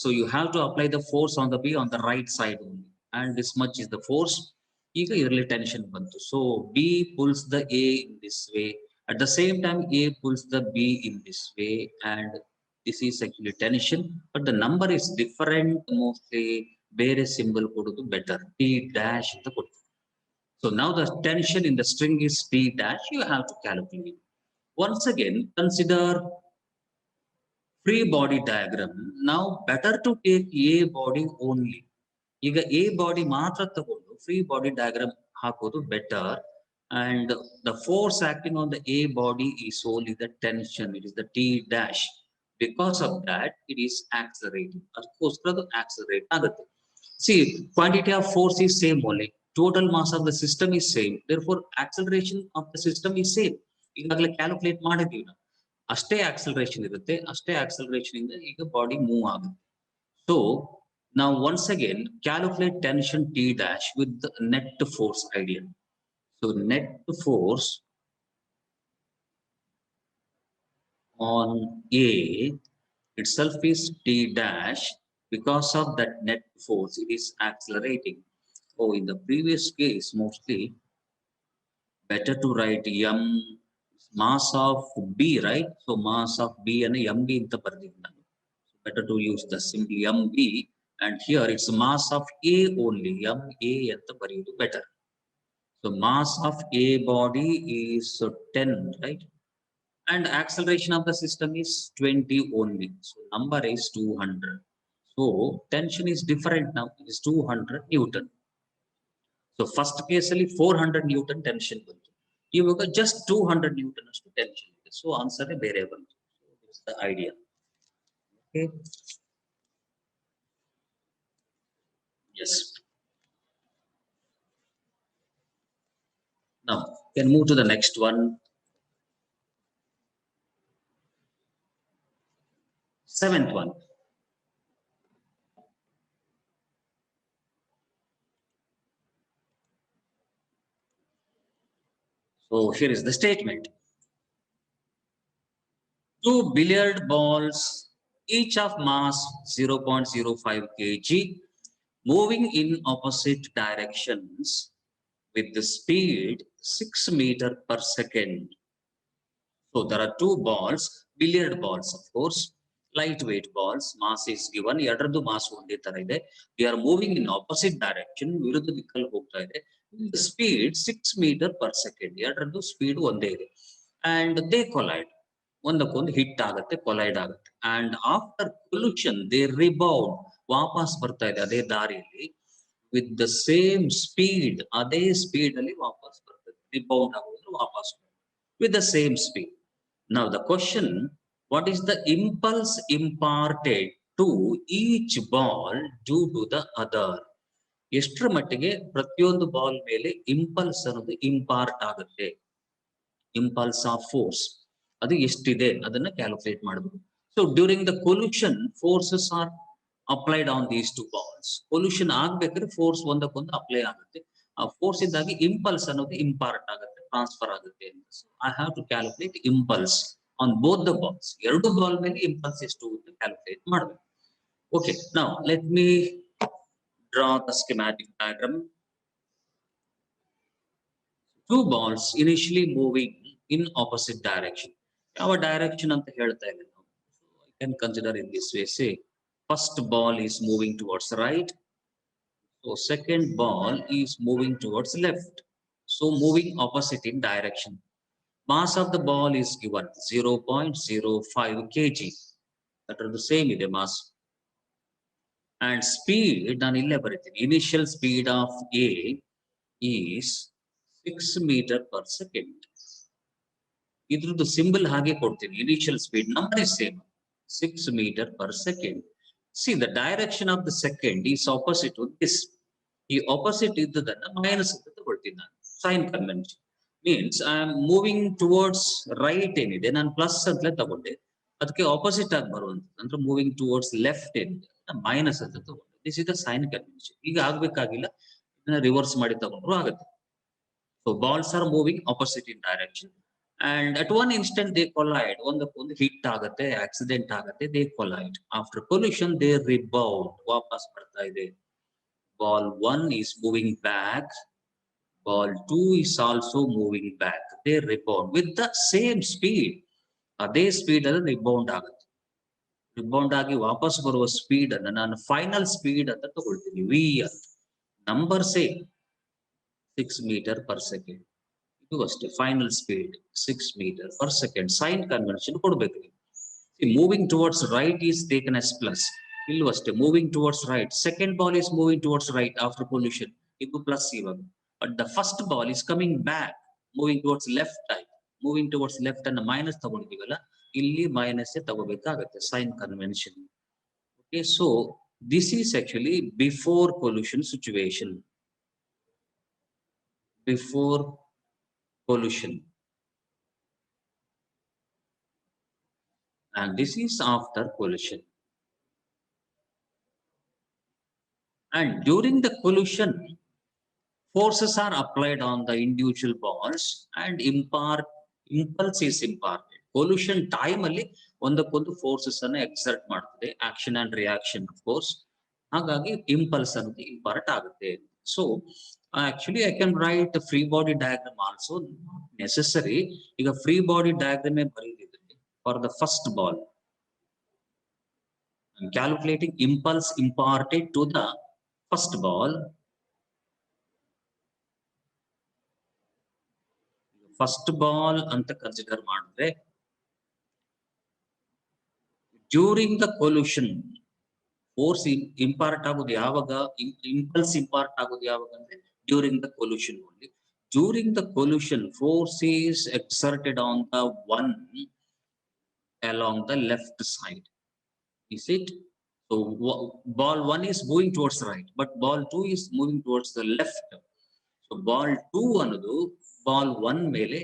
Speaker 1: So you have to apply the force on the B on the right side only, and this much is the force. ಈಗ ಇದರಲ್ಲಿ tension ಬಂತು. So B pulls the A in this way. At the same time A pulls the B in this way, and this is actually tension, but the number is different. Mostly ಬೇರೆ symbol ಕೊಡೋದು better. T dash ಅಂತ ಕೊಡ್ತೀವಿ. So now the tension in the string is T dash. You have to calculate. Once again, consider free body diagram. Now better to take A body only. ಈಗ A body ಮಾತ್ರ ತಗೊಂಡು free body diagram ಹಾಕೋದು better. And the force acting on the A body is only the tension. It is the T dash. Because of that, it is accelerating. ಅದಕ್ಕೋಸ್ಕರ ಅದು accelerate ಆಗುತ್ತೆ. See, quantity of force is same only. Total mass of the system is same. Therefore, acceleration of the system is same. ಈಗಾಗಲೇ calculate ಮಾಡಿದೀವಿ ನಾವು. ಅಷ್ಟೇ acceleration ಇರುತ್ತೆ, ಅಷ್ಟೇ acceleration ಇಂದ ಈಗ ಬಾಡಿ ಮೂವ್ ಆಗುತ್ತೆ. So now once again calculate tension T dash with the net force idea. So net force on A itself is T dash because of that net force, it is accelerating. Oh, in the previous case, mostly better to write m mass of b, right? So mass of b and mb into bardinnanu. So better to use the simply mb, and here it's mass of a only, ma anta bariyudu better. So mass of a body is 10, right? And acceleration of the system is 20 only. So number is 200. So tension is different now. It is 200 Newton. So first case ಅಲ್ಲಿ 400 Newton tension ಬಂತು. ಇವಾಗ just 200 Newton ಅಷ್ಟು tension ಇದೆ. So answer ಬೇರೆ ಬಂತು. So it's the idea. Okay. Yes. Now can move to the next one. Seventh one. So here is the statement. Two billiard balls, each of mass 0.05 kg, moving in opposite directions with the speed 6 meter per second. So there are two balls, billiard balls, of course, lightweight balls. Mass is given. Eradu mass onde ತರ ಇದೆ. They are moving in opposite direction. ವಿರುದ್ಧ ದಿಕ್ಕಲ್ಲಿ ಹೋಗ್ತಾ ಇದೆ. The speed 6 meter per second. ಎರಡರದ್ದು speed ಒಂದೇ ಇದೆ. And they collide. ಒಂದಕ್ಕೊಂದು hit ಆಗುತ್ತೆ, collide ಆಗುತ್ತೆ. And after collision, they rebound. ವಾಪಸ್ ಬರ್ತಾ ಇದೆ ಅದೇ ದಾರಿಯಲ್ಲಿ. With the same speed, ಅದೇ ಸ್ಪೀಡ್ ಅಲ್ಲಿ ವಾಪಸ್ ಬರ್ತದೆ. Rebound ಆಗೋದ್ರೆ ವಾಪಸ್ with the same speed. Now the question, what is the impulse imparted to each ball due to the other? ಎಷ್ಟರ ಮಟ್ಟಿಗೆ ಪ್ರತಿಯೊಂದು ಬಾಲ್ ಮೇಲೆ ಇಂಪಲ್ಸ್ ಅನ್ನೋದು ಇಂಪಾರ್ಟ್ ಆಗುತ್ತೆ, ಇಂಪಲ್ಸ್ ಆಫ್ ಫೋರ್ಸ್ ಅದು ಎಷ್ಟಿದೆ ಅದನ್ನ ಕ್ಯಾಲ್ಕುಲೇಟ್ ಮಾಡಬೇಕು. So during the collision forces are applied on these two balls. Collision ಆಗ್ಬೇಕಾದ್ರೆ ಫೋರ್ಸ್ ಒಂದಕ್ಕೊಂದು ಅಪ್ಲೈ ಆಗುತ್ತೆ. ಆ ಫೋರ್ಸ್ ಇಂದಾಗಿ ಇಂಪಲ್ಸ್ ಅನ್ನೋದು ಇಂಪಾರ್ಟ್ ಆಗುತ್ತೆ, ಟ್ರಾನ್ಸ್ಫರ್ ಆಗುತ್ತೆ ಅಂತ. So I have to calculate impulse on both the balls. ಎರಡು ಬಾಲ್ ಮೇಲೆ ಇಂಪಲ್ಸ್ ಎಷ್ಟು ಅಂತ ಕ್ಯಾಲ್ಕುಲೇಟ್ ಮಾಡಬೇಕು. Okay, now let me draw the schematic diagram. Two balls initially moving in opposite direction. ಯಾವ ಡೈರೆಕ್ಷನ್ ಅಂತ ಹೇಳ್ತಾ ಇಲ್ಲ ನಾವು. I can consider in this way. Say first ball is moving towards right. So second ball is moving towards left. So moving opposite in direction. Mass of the ball is given 0.05 kg. That is the same ಇದೆ mass. And speed ನಾನು ಇಲ್ಲೇ ಬರೀತೀನಿ. Initial speed of A is 6 meter per second. ಇದ್ರದ್ದು symbol ಹಾಗೆ ಕೊಡ್ತೀನಿ. Initial speed number is same, 6 meter per second. See, the direction of the second is opposite to this. ಈ opposite ಇದ್ದದನ್ನ minus ಅಂತ ತಗೊಳ್ತೀನಿ ನಾನು. Sign convention means I am moving towards right ಏನಿದೆ ನಾನು ಪ್ಲಸ್ ಅಂತಲೇ ತಗೊಂಡೆ. ಅದಕ್ಕೆ ಆಪೋಸಿಟ್ ಆಗಿ ಬರುವಂಥದ್ದು ಅಂದ್ರೆ ಮೂವಿಂಗ್ ಟುವರ್ಡ್ಸ್ ಲೆಫ್ಟ್ ಏನಿದೆ ಮೈನಸ್ ಅಂತ ತಗೊಂಡೆ. This is the sign convention. ಈಗ ಆಗ್ಬೇಕಾಗಿಲ್ಲ, ಇದನ್ನ ರಿವರ್ಸ್ ಮಾಡಿ ತಗೊಂಡ್ರು ಆಗುತ್ತೆ. So balls are moving opposite in direction, and at one instant they collide. ಒಂದಕ್ಕೊಂದು ಹಿಟ್ ಆಗುತ್ತೆ, ಆಕ್ಸಿಡೆಂಟ್ ಆಗುತ್ತೆ, they collide. After collision they rebound. ವಾಪಸ್ ಬರ್ತಾ ಇದೆ. Ball 1 is moving back. Ball 2 is also moving back. They rebound with the same speed. ಅದೇ speed ಅಲ್ಲಿ rebound ಆಗುತ್ತೆ. Rebound ಆಗಿ ವಾಪಸ್ ಬರುವ ಸ್ಪೀಡ್ ಅನ್ನು ನಾನು ಫೈನಲ್ ಸ್ಪೀಡ್ ಅಂತ ತಗೊಳ್ತೀನಿ, ವಿ ಅಂತ. Number same, 6 meter per second. ಇದು ಅಷ್ಟೇ final speed 6 meter per second. Sign convention ಕೊಡ್ಬೇಕು. Moving towards right is taken as plus. ಇಲ್ಲೂ ಅಷ್ಟೇ moving towards right. Second ball is moving towards right after pollution, ಇದು plus ಇವಾಗ. But the first ball is coming back moving towards left type. Moving towards left ಅನ್ನ minus ತಗೊಂಡಿದ್ದೀವಲ್ಲ, ಇಲ್ಲಿ minus ತಗೋಬೇಕಾಗತ್ತೆ, sign convention. Okay, so this is actually before pollution situation. Before pollution, and this is after pollution. And during the pollution, forces are applied on the individual balls and impulse is imparted. Pollution time ಅಲ್ಲಿ ಒಂದಕ್ಕೊಂದು forces ಅನ್ನು exert ಮಾಡ್ತದೆ, action and reaction of course. ಹಾಗಾಗಿ impulse ಅನ್ನೋದು impart ಆಗುತ್ತೆ. So actually I can write free body diagram also, necessary. ಈಗ free body diagram ಬರೀತಿದ್ರೆ for the first ball calculating impulse imparted to the first ball. First ball anta consider ಮಾಡಿದ್ರೆ during the collision force impart ಆಗೋದು ಯಾವಾಗ, impulse impart ಆಗೋದು ಯಾವಾಗ ಅಂದ್ರೆ during the collision only. During the collision force is exerted on the one along the left side. Is it? So ball 1 is moving towards the right, but ball 2 is moving towards the left. So ball 2 ಅನ್ನೋದು ball 1 ಮೇಲೆ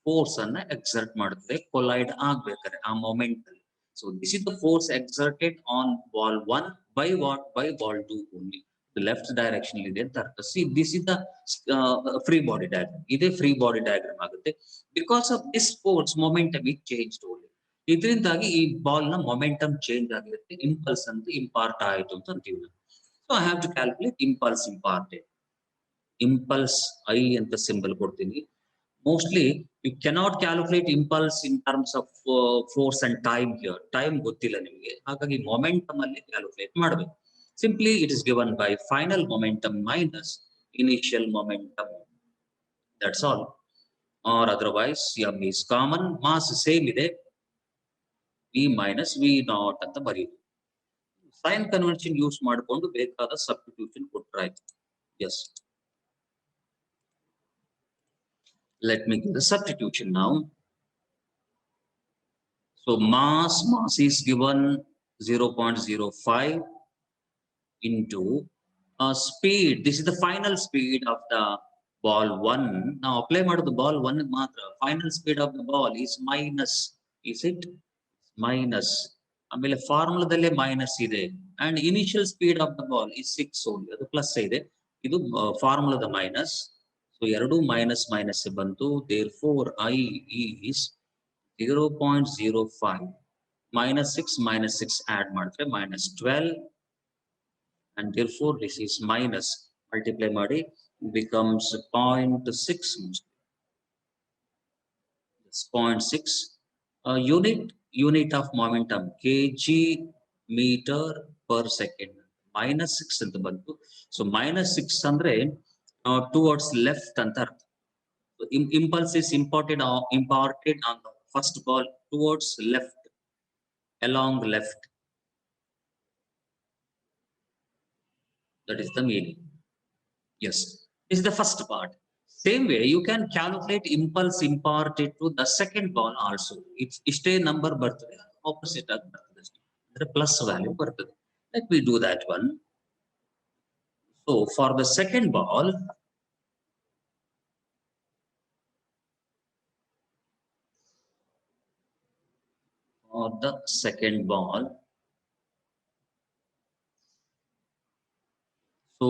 Speaker 1: force ಅನ್ನ exert ಮಾಡುತ್ತೆ collide ಆಗ್ಬೇಕಾದ್ರೆ ಆ moment ಅಲ್ಲಿ. So this is the force exerted on ball 1 by what? By ball 2 only. The left direction ಇದೆ ಅಂತ ಅರ್ಥ. See, this is the free body diagram. ಇದೇ free body diagram ಆಗುತ್ತೆ. Because of this force, momentum is changed only. ಇದರಿಂದಾಗಿ ಈ ball ನ momentum change ಆಗಿರುತ್ತೆ, impulse ಅಂತ ಇಂಪಾರ್ಟ್ ಆಯಿತು ಅಂತ ಅಂತೀವಿ. So I have to calculate impulse imparted. Impulse I ಅಂತ ಸಿಂಬಲ್ ಕೊಡ್ತೀನಿ. Mostly you cannot calculate impulse in terms of force and time here. Time ಗೊತ್ತಿಲ್ಲ ನಿಮಗೆ, ಹಾಗಾಗಿ ಮೊಮೆಂಟಮ್ ಅಲ್ಲಿ ಕ್ಯಾಲ್ಕುಲೇಟ್ ಮಾಡಬೇಕು. Simply it is given by final momentum minus initial momentum. That's all. Or otherwise M is common, mass same ಇದೆ, V minus V naught ಅಂತ ಬರೆಯುದು. Sign convention use ಮಾಡಿಕೊಂಡು ಬೇಕಾದ substitution ಕೊಟ್ರಾಯ್ತು. Yes, let me give the substitution now. So mass is given 0.05 into speed. This is the final speed of the ball 1. Now apply the ball 1 matra. Final speed of the ball is minus. Is it? Minus. ಆಮೇಲೆ ಫಾರ್ಮುಲಾದಲ್ಲೇ minus ಇದೆ. And initial speed of the ball is 6 only. ಅದು plus ಇದೆ, ಇದು ಫಾರ್ಮುಲಾದ minus. So ಎರಡು minus minus ಬಂತು. therefore I is 0.05 minus 6 add ಮಾಡಿದ್ರೆ minus 12, and therefore this is minus, multiply ಮಾಡಿ becomes 0.6. 0.6 unit of momentum kg meter per second. minus 6 ಅಂತ ಬಂತು. So minus 6 ಅಂದ್ರೆ towards left ಅಂತ ಅರ್ಥ. Impulse is imparted on the first ball towards left, along left. That is the meaning. Yes, this is the first part. Same way you can calculate impulse imparted to the second ball also. It's istay number ಬರ್ತದೆ, opposite ಆಗಿ ಬರ್ತದೆ, ಅಂದ್ರೆ plus value ಬರ್ತದೆ. Let me do that one. So for the second ball, so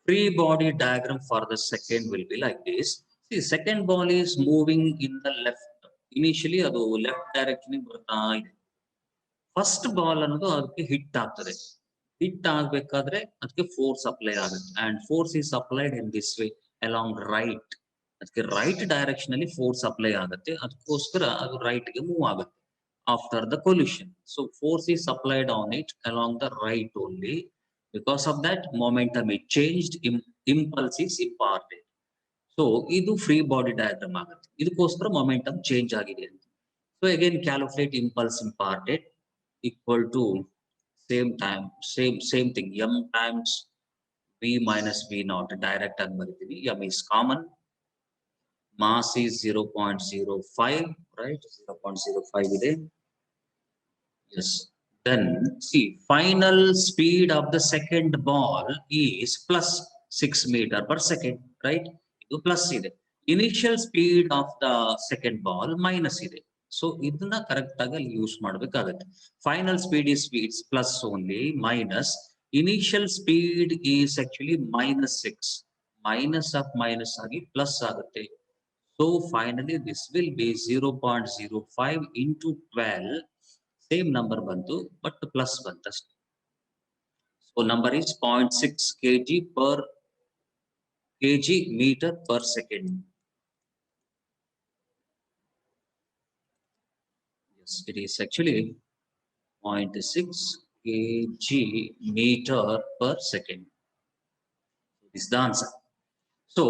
Speaker 1: free body diagram for the second will be like this. See, second ball is moving in the left. Initially ಅದು left direction ಬರ್ತಾ ಇದೆ. First ball ಅನ್ನೋದು ಅದಕ್ಕೆ hit ಆಗ್ತದೆ. Hit ಆಗ್ಬೇಕಾದ್ರೆ ಅದಕ್ಕೆ force apply ಆಗುತ್ತೆ, and force is applied in this way along right. ಅದಕ್ಕೆ ರೈಟ್ ಡೈರೆಕ್ಷನ್ ಅಲ್ಲಿ ಫೋರ್ಸ್ ಅಪ್ಲೈ ಆಗುತ್ತೆ, ಅದಕ್ಕೋಸ್ಕರ ಅದು ರೈಟ್ ಗೆ ಮೂವ್ ಆಗುತ್ತೆ after the collusion. So force is applied on it along the right only. Because of that, momentum is changed, impulse is imparted. So ಇದು free body diagram ಆಗುತ್ತೆ. ಇದಕ್ಕೋಸ್ಕರ momentum change ಆಗಿದೆ ಅಂತ. So again calculate impulse imparted equal to same thing, m times v minus v naught. Direct ಆಗಿ ಬರೀತೀವಿ. m is common, mass is 0.05, right? 0.05 ಇದೆ. Yes. Then see, final speed of the second ball is plus 6 meter per second, right? Idu plus ide. Initial speed of the second ball minus ide. So idna correct ಆಗಿ use ಮಾಡಬೇಕಾಗುತ್ತೆ. Final speed is plus only, minus initial speed is actually minus 6. Minus of minus ಆಗಿ plus ಆಗುತ್ತೆ. So finally this will be 0.05 into 12. Same number bantu, but plus bantu. So number is 0.6 kg per kg meter per second. Yes, it is actually 0.6 kg meter per second. This is the answer. So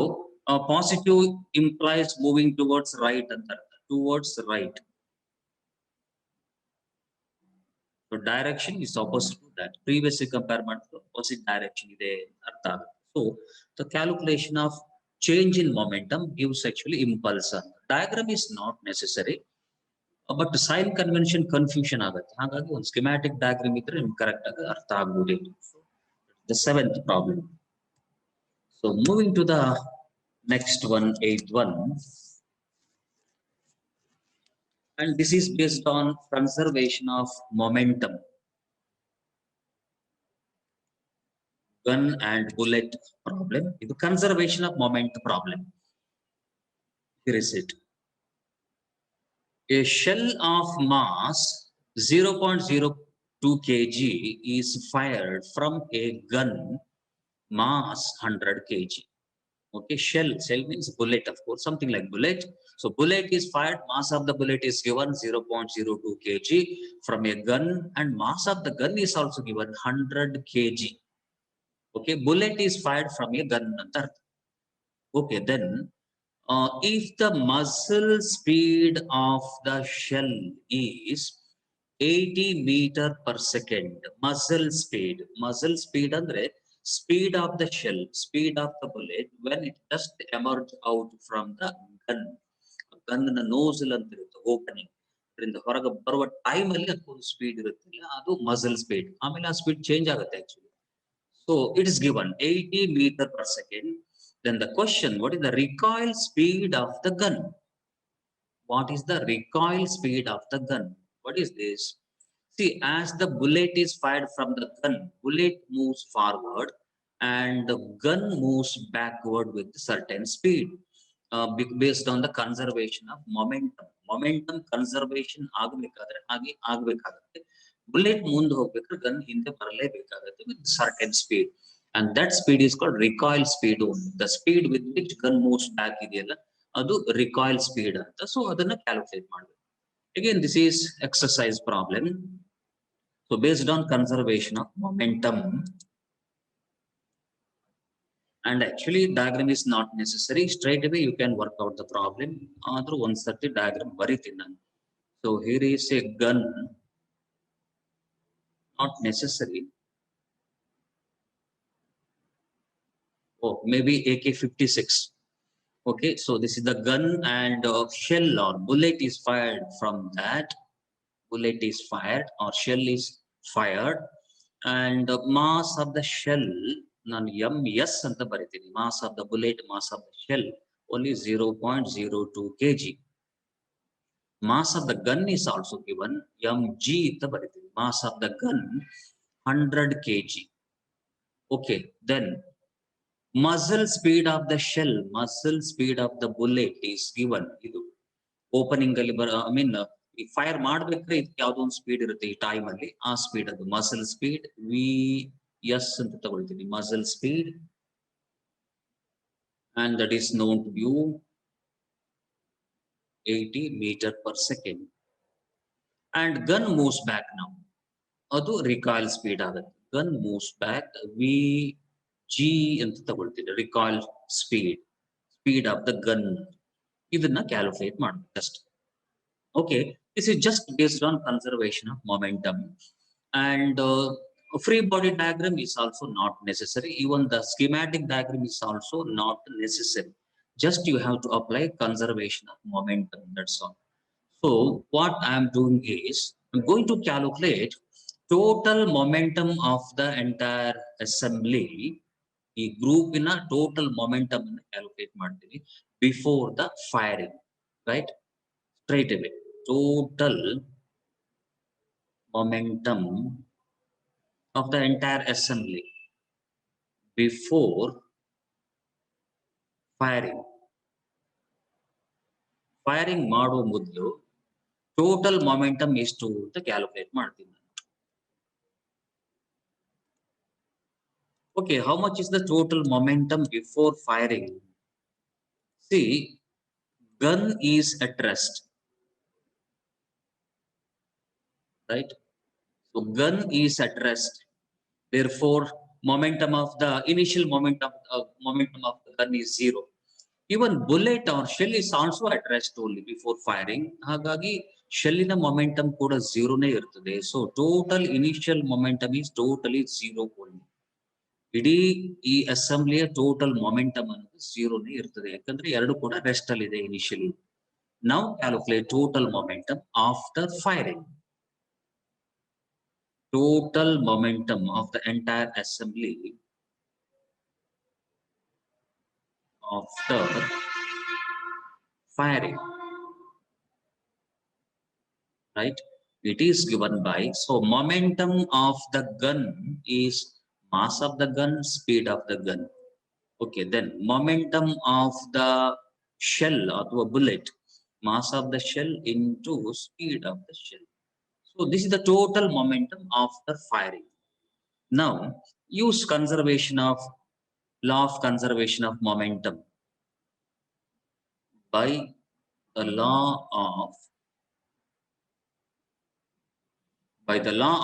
Speaker 1: positive implies moving towards right and towards right. So direction is opposite to that. Previously comparison opposite direction ಇದೆ ಅರ್ಥ ಆಗುತ್ತೆ. So the calculation of change in momentum gives actually impulse. Diagram is not necessary, but sign convention confusion ಆಗುತ್ತೆ. ಹಾಗಾಗಿ ಒಂದು schematic diagram ಇದ್ರೆ ನಿಮ್ಗೆ correct ಆಗಿ ಅರ್ಥ ಆಗ್ಬೋದು. The seventh problem. So moving to the next one, eighth one. And this is based on conservation of momentum. Gun and bullet problem. The conservation of momentum problem. Here is it. A shell of mass 0.02 kg is fired from a gun mass 100 kg. Okay, shell means bullet, of course, something like bullet. So bullet is fired, mass of the bullet is given 0.02 kg from a gun, and mass of the gun is also given 100 kg. Okay, bullet is fired from a gun. Okay, then if the muzzle speed of the shell is 80 meter per second, muzzle speed andre speed of the shell, speed of the bullet when it just emerge out from the gun. Gun na nozzle ಅಂತಿರುತ್ತೆ opening. ಅದರಿಂದ ಹೊರಗೆ ಬರುವ time ಅಲ್ಲಿ ಅದಕ್ಕೊಂದು speed ಇರುತ್ತಿಲ್ಲ, ಅದು muscle speed. ಆಮೇಲೆ ಆ speed change ಆಗುತ್ತೆ actually. So it is given 80 meter per second. Then the question, what is the recoil speed of the gun? What is the recoil speed of the gun? What is this? See, as the bullet is fired from the gun, bullet moves forward and the gun moves backward with certain speed based on the conservation of momentum. Momentum conservation ಆಗಬೇಕಾದ್ರೆ ಹಾಗೆ ಆಗಬೇಕಾಗುತ್ತೆ. Bullet ಮುಂದೆ ಹೋಗ್ಬೇಕಾದ್ರೆ gun ಹಿಂದೆ ಬರಲೇಬೇಕಾಗುತ್ತೆ with certain speed. And that speed is called recoil speed only. The speed with which gun moves back ಇದೆಯಲ್ಲ ಅದು recoil speed ಅಂತ. So ಅದನ್ನ calculate ಮಾಡಬೇಕು. Again, this is exercise problem. So based on conservation of momentum, and actually diagram is not necessary. Straight away you can work out the problem. Through 130 diagram baritin. So here is a gun, not necessary. Oh, maybe AK-56. Okay, so this is the gun and shell or bullet is fired from that. Bullet is fired or shell is fired, and the mass of the shell, nan MS anta baritini. Mass of the bullet, mass of the shell only 0.02 kg. Mass of the gun is also given mg anta baritini. Mass of the gun 100 kg. Okay, then muzzle speed of the shell, muzzle speed of the bullet is given. Idu opening ಅಲ್ಲಿ I mean ಈ fire ಮಾಡ್ಬೇಕಾದ್ರೆ ಇದಕ್ಕೆ ಯಾವುದೋ ಒಂದು speed ಇರುತ್ತೆ ಈ time ಅಲ್ಲಿ, ಆ ಸ್ಪೀಡ್ ಅದು ಮಸಲ್ ಸ್ಪೀಡ್ VS ಅಂತ ತಗೊಳ್ತೀನಿ, muscle speed, and that is known to you 80 meter per second. And gun moves back now, ಅದು ರಿಕಾಯಿಲ್ ಸ್ಪೀಡ್ ಆಗುತ್ತೆ. ಗನ್ ಮೂವ್ಸ್ ಬ್ಯಾಕ್ VG ಅಂತ ತಗೊಳ್ತೀನಿ, ರಿಕಾಯಿಲ್ ಸ್ಪೀಡ್ ಆಫ್ ದ ಗನ್. ಇದನ್ನ ಕ್ಯಾಲ್ಕುಲೇಟ್ ಮಾಡಬೇಕು ಅಷ್ಟೇ. Okay, this is just based on conservation of momentum, and free body diagram is also not necessary. Even the schematic diagram is also not necessary. Just you have to apply conservation of momentum, that's all. So what I am doing is I'm going to calculate total momentum of the entire assembly. ಈ ಗ್ರೂಪಿನ total momentum ಅನ್ನು calculate ಮಾಡ್ತೀನಿ before the firing, right? Straight away. Total momentum of the entire assembly before firing. Firing ಮಾಡುವ ಮೊದಲು total momentum ಎಷ್ಟು ಅಂತ calculate ಮಾಡ್ತೀನಿ. Okay, how much is the total momentum before firing? See, gun is at rest, right? So gun is at rest. Therefore, initial momentum of the gun is zero. Even bullet or shell is also at rest only before firing. ಹಾಗಾಗಿ ಶೆಲ್ಲಿನ momentum ಕೂಡ ಝೀರೋನೇ ಇರ್ತದೆ. So total initial momentum is totally zero only. ಇಡೀ ಈ ಅಸೆಂಬ್ಲಿಯ total momentum ಅನ್ನೋದು ಝೀರೋನೇ ಇರ್ತದೆ, ಯಾಕಂದ್ರೆ ಎರಡು ಕೂಡ ರೆಸ್ಟ್ ಅಲ್ಲಿ ಇದೆ initially. Now calculate total momentum after firing. Total momentum of the entire assembly after firing, right? It is given by, so momentum of the gun is mass of the gun, speed of the gun. Okay, then momentum of the shell or a bullet, mass of the shell into speed of the shell. So this is the total momentum after firing. Now use law of conservation of momentum by the law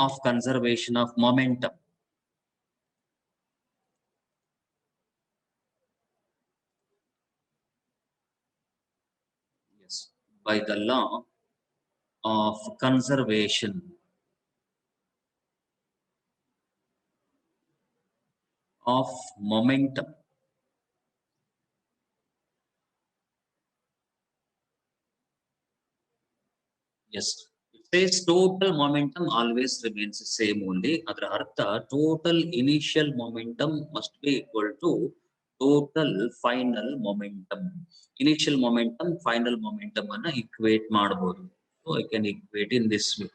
Speaker 1: of conservation of momentum. Yes, by the law of conservation of momentum. Yes, it says total momentum always remains the same only. Adra artha total initial momentum must be equal to total final momentum. Initial momentum, final momentum anna equate ಮಾಡಬಹುದು. So I can equate in this way.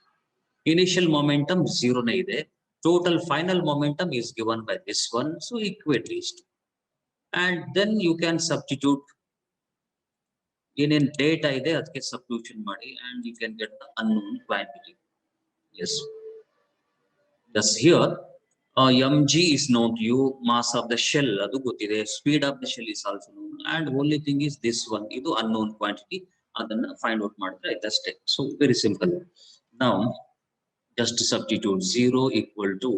Speaker 1: Initial momentum zero ne ide. Total final momentum is given by this one. So equate these two. And then you can substitute in data ide adke substitution ಮಾಡಿ and you can get the unknown quantity. Yes. Thus here mg is known to you, mass of the shell adu gottide, speed of the shell is also known, and only thing is this one idu unknown quantity, adanna find out ಮಾಡಿದ್ರೆ ಆಯ್ತು ಅಷ್ಟೇ. So very simple. Now just substitute 0 equal to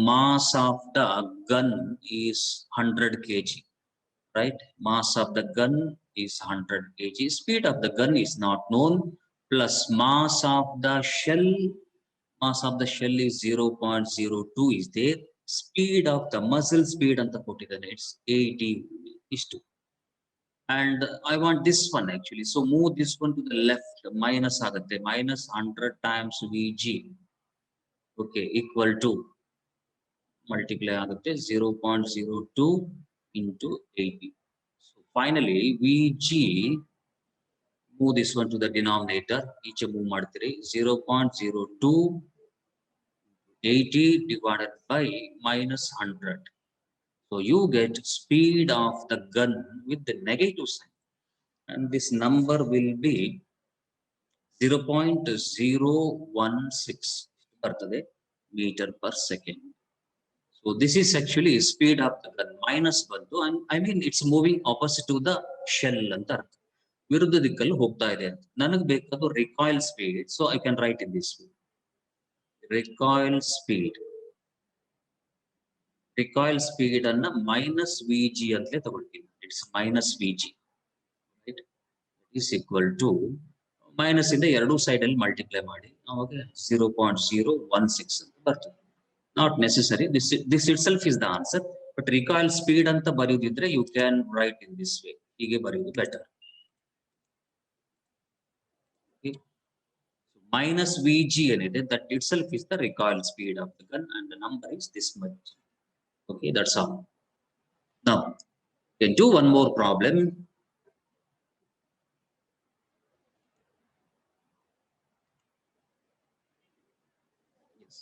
Speaker 1: mass of the gun is 100 kg, right? Mass of the gun is 100 kg. Speed of the gun is not known, plus mass of the shell. Mass of the shell is 0.02 is there. Speed of the muzzle speed and the ಕೊಟ್ಟಿದ್ದಾನೆ, it's 80 is 2. And I want this one actually. So move this one to the left, minus ಆಗುತ್ತೆ, minus 100 times Vg. Okay, equal to multiply ಆಗುತ್ತೆ 0.02 into 80. So finally Vg, move this one to the denominator, each move ಮಾಡ್ತೀರಿ 0.02 80 divided by minus 100. So you get speed of the gun with the negative sign, and this number will be 0.016 meter per second. So this is actually speed of the gun minus 1, and I mean it's moving opposite to the shell ಅಂತ ಅರ್ಥ, ವಿರುದ್ಧ ದಿಕ್ಕಲ್ಲಿ ಹೋಗ್ತಾ ಇದೆ ಅಂತ. ನನಗೆ ಬೇಕಾದ recoil speed, so I can write in this way. Recoil speed ಅನ್ನ minus Vg ಅಂತಲೇ ತಗೊಳ್ತೀನಿ. It's minus Vg, right? Is equal to minus ಇಂದ ಎರಡು ಸೈಡ್ ಅಲ್ಲಿ ಮಲ್ಟಿಪ್ಲೈ ಮಾಡಿ ಅವಾಗ 0.016 ಅಂತ ಬರ್ತದೆ. Not necessary. This itself is the answer. But recoil speed ಅಂತ ಬರೆಯುವುದಿದ್ರೆ you can write in this way. ಹೀಗೆ ಬರೆಯುವುದು better. Okay. So minus Vg ಏನಿದೆ, that itself is the recoil speed of the gun, and the number is this much. Okay, that's all. Now, we can do one more problem. Yes.